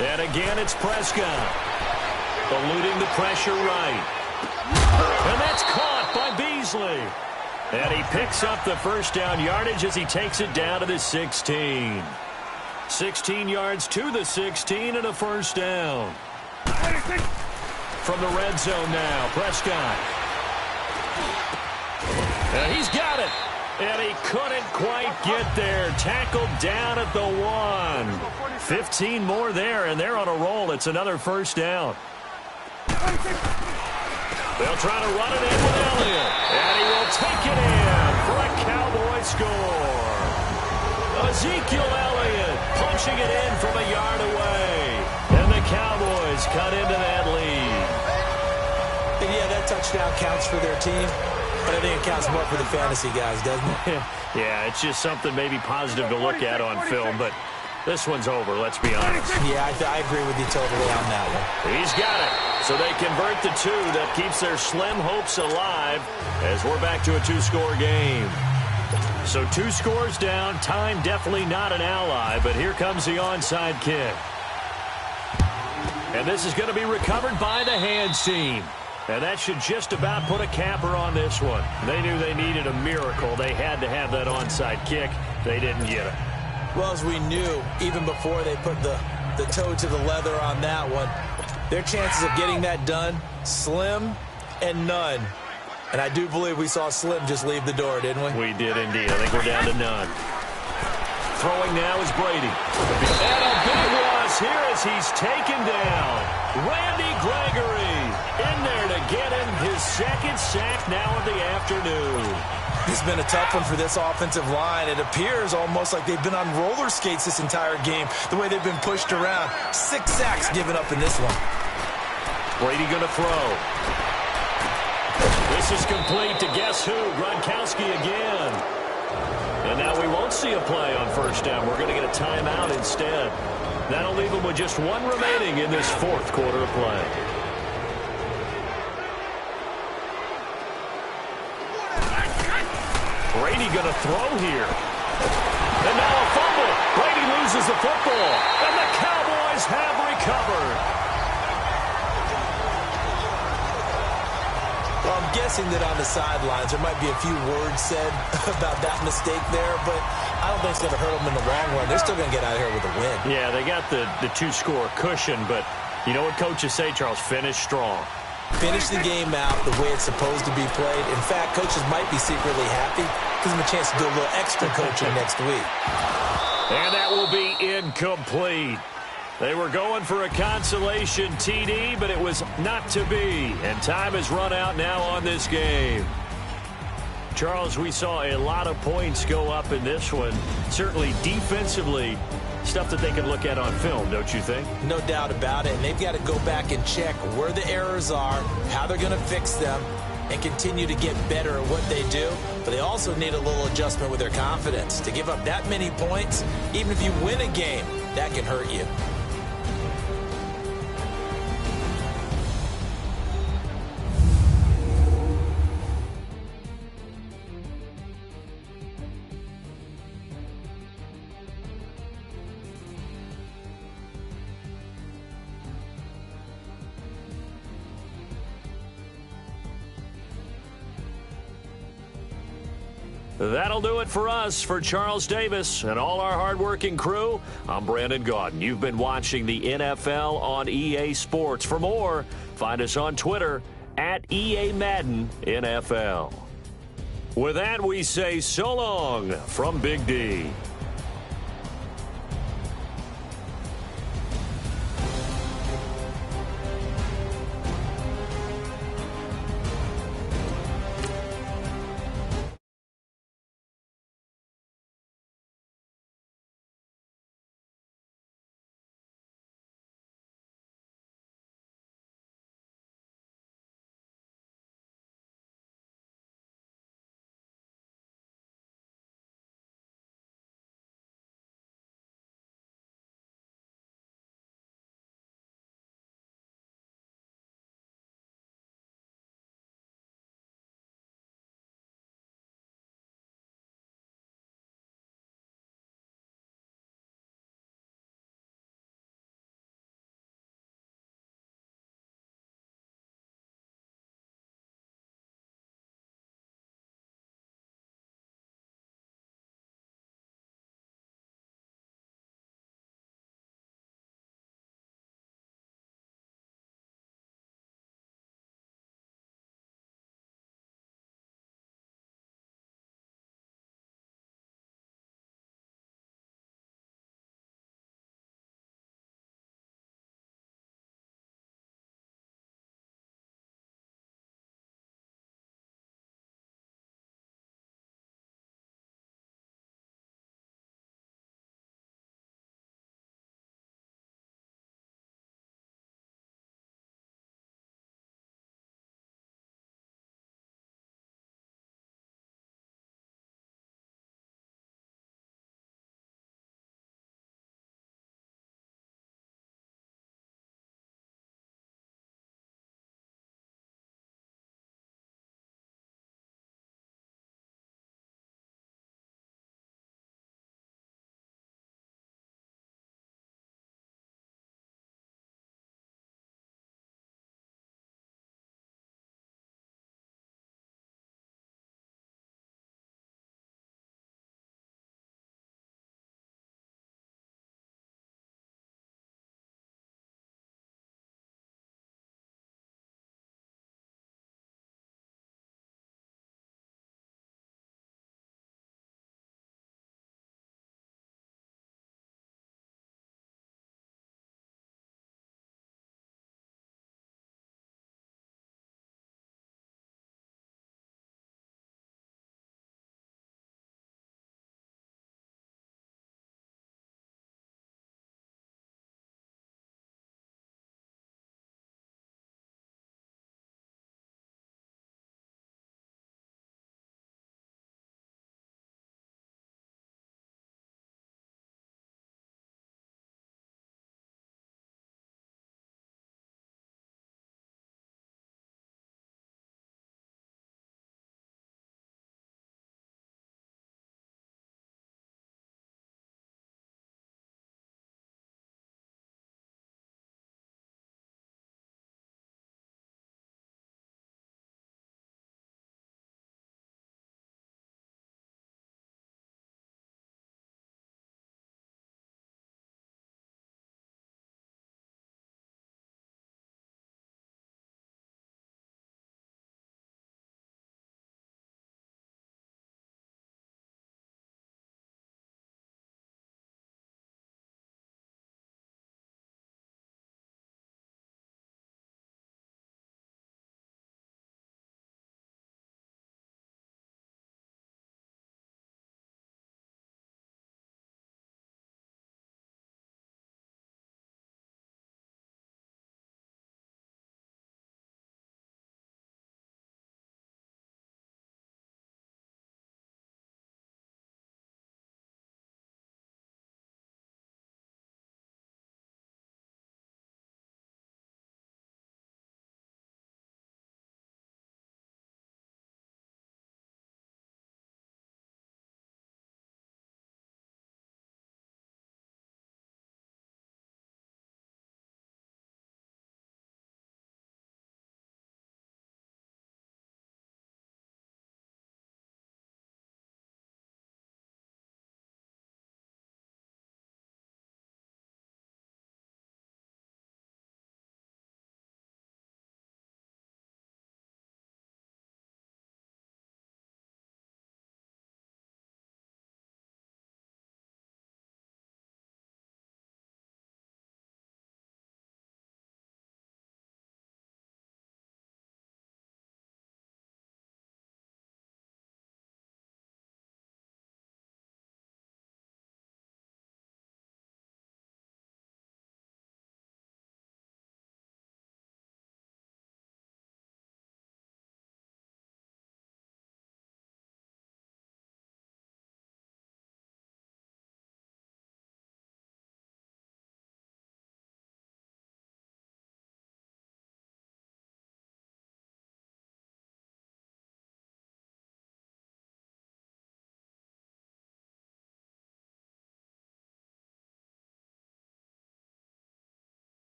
Speaker 3: And again, it's Prescott. Eluding the pressure right. And that's caught by Beasley. And he picks up the first down yardage as he takes it down to the 16. 16 yards to the 16 and a first down. From the red zone now, Prescott. And he's got it. And he couldn't quite get there. Tackled down at the 1. 15 more there, and they're on a roll. It's another first down. They'll try to run it in with Elliott. And he will take it in for a Cowboy score. Ezekiel Elliott punching it in from a yard away. And the Cowboys cut into that lead.
Speaker 4: And yeah, that touchdown counts for their team, but I think it counts more for the fantasy guys, doesn't it?
Speaker 3: Yeah, it's just something maybe positive to look at on film, but this one's over, let's be honest.
Speaker 4: Yeah, I agree with you totally on that one.
Speaker 3: He's got it. So they convert the 2. That keeps their slim hopes alive as we're back to a 2-score game. So 2 scores down. Time definitely not an ally, but here comes the onside kick. And this is going to be recovered by the hands team. And that should just about put a capper on this one. They knew they needed a miracle. They had to have that onside kick. They didn't get it.
Speaker 4: Well, as we knew, even before they put the toe to the leather on that one, their chances of getting that done, slim and none. And I do believe we saw Slim just leave the door, didn't we?
Speaker 3: We did indeed. I think we're down to none. Throwing now is Brady. And a big loss here as he's taken down. Randy Gregory in there to get him his second sack now of the afternoon.
Speaker 4: It's been a tough one for this offensive line. It appears almost like they've been on roller skates this entire game, the way they've been pushed around. 6 sacks given up in this one.
Speaker 3: Brady going to throw. This is complete to guess who? Gronkowski again. And now we won't see a play on first down. We're going to get a timeout instead. That'll leave them with just 1 remaining in this 4th quarter of play. Brady going to throw here. And now a fumble. Brady loses the football. And the Cowboys have recovered.
Speaker 4: Well, I'm guessing that on the sidelines there might be a few words said about that mistake there, but I don't think it's going to hurt them in the long run. They're still going to get out of here with a win.
Speaker 3: Yeah, they got the 2-score cushion, but You know what coaches say, Charles? Finish strong.
Speaker 4: Finish the game out the way it's supposed to be played. In fact, coaches might be secretly happy. Gives them a chance to do a little extra coaching next week.
Speaker 3: And that will be incomplete. They were going for a consolation TD, but it was not to be. And time has run out now on this game. Charles, we saw a lot of points go up in this one. Certainly defensively, stuff that they can look at on film, don't you think?
Speaker 4: No doubt about it. And they've got to go back and check where the errors are, how they're going to fix them, and continue to get better at what they do. But they also need a little adjustment with their confidence. To give up that many points, even if you win a game, that can hurt you.
Speaker 3: That'll do it for us. For Charles Davis and all our hardworking crew, I'm Brandon Gaudin. You've been watching the NFL on EA Sports. For more, find us on Twitter at EA Madden NFL. With that, we say so long from Big D.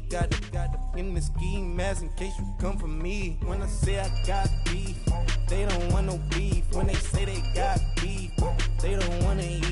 Speaker 9: me. Got in the ski mask in case you come for me. When I say I got beef, they don't want no beef. When they say they got beef, they don't want to eat.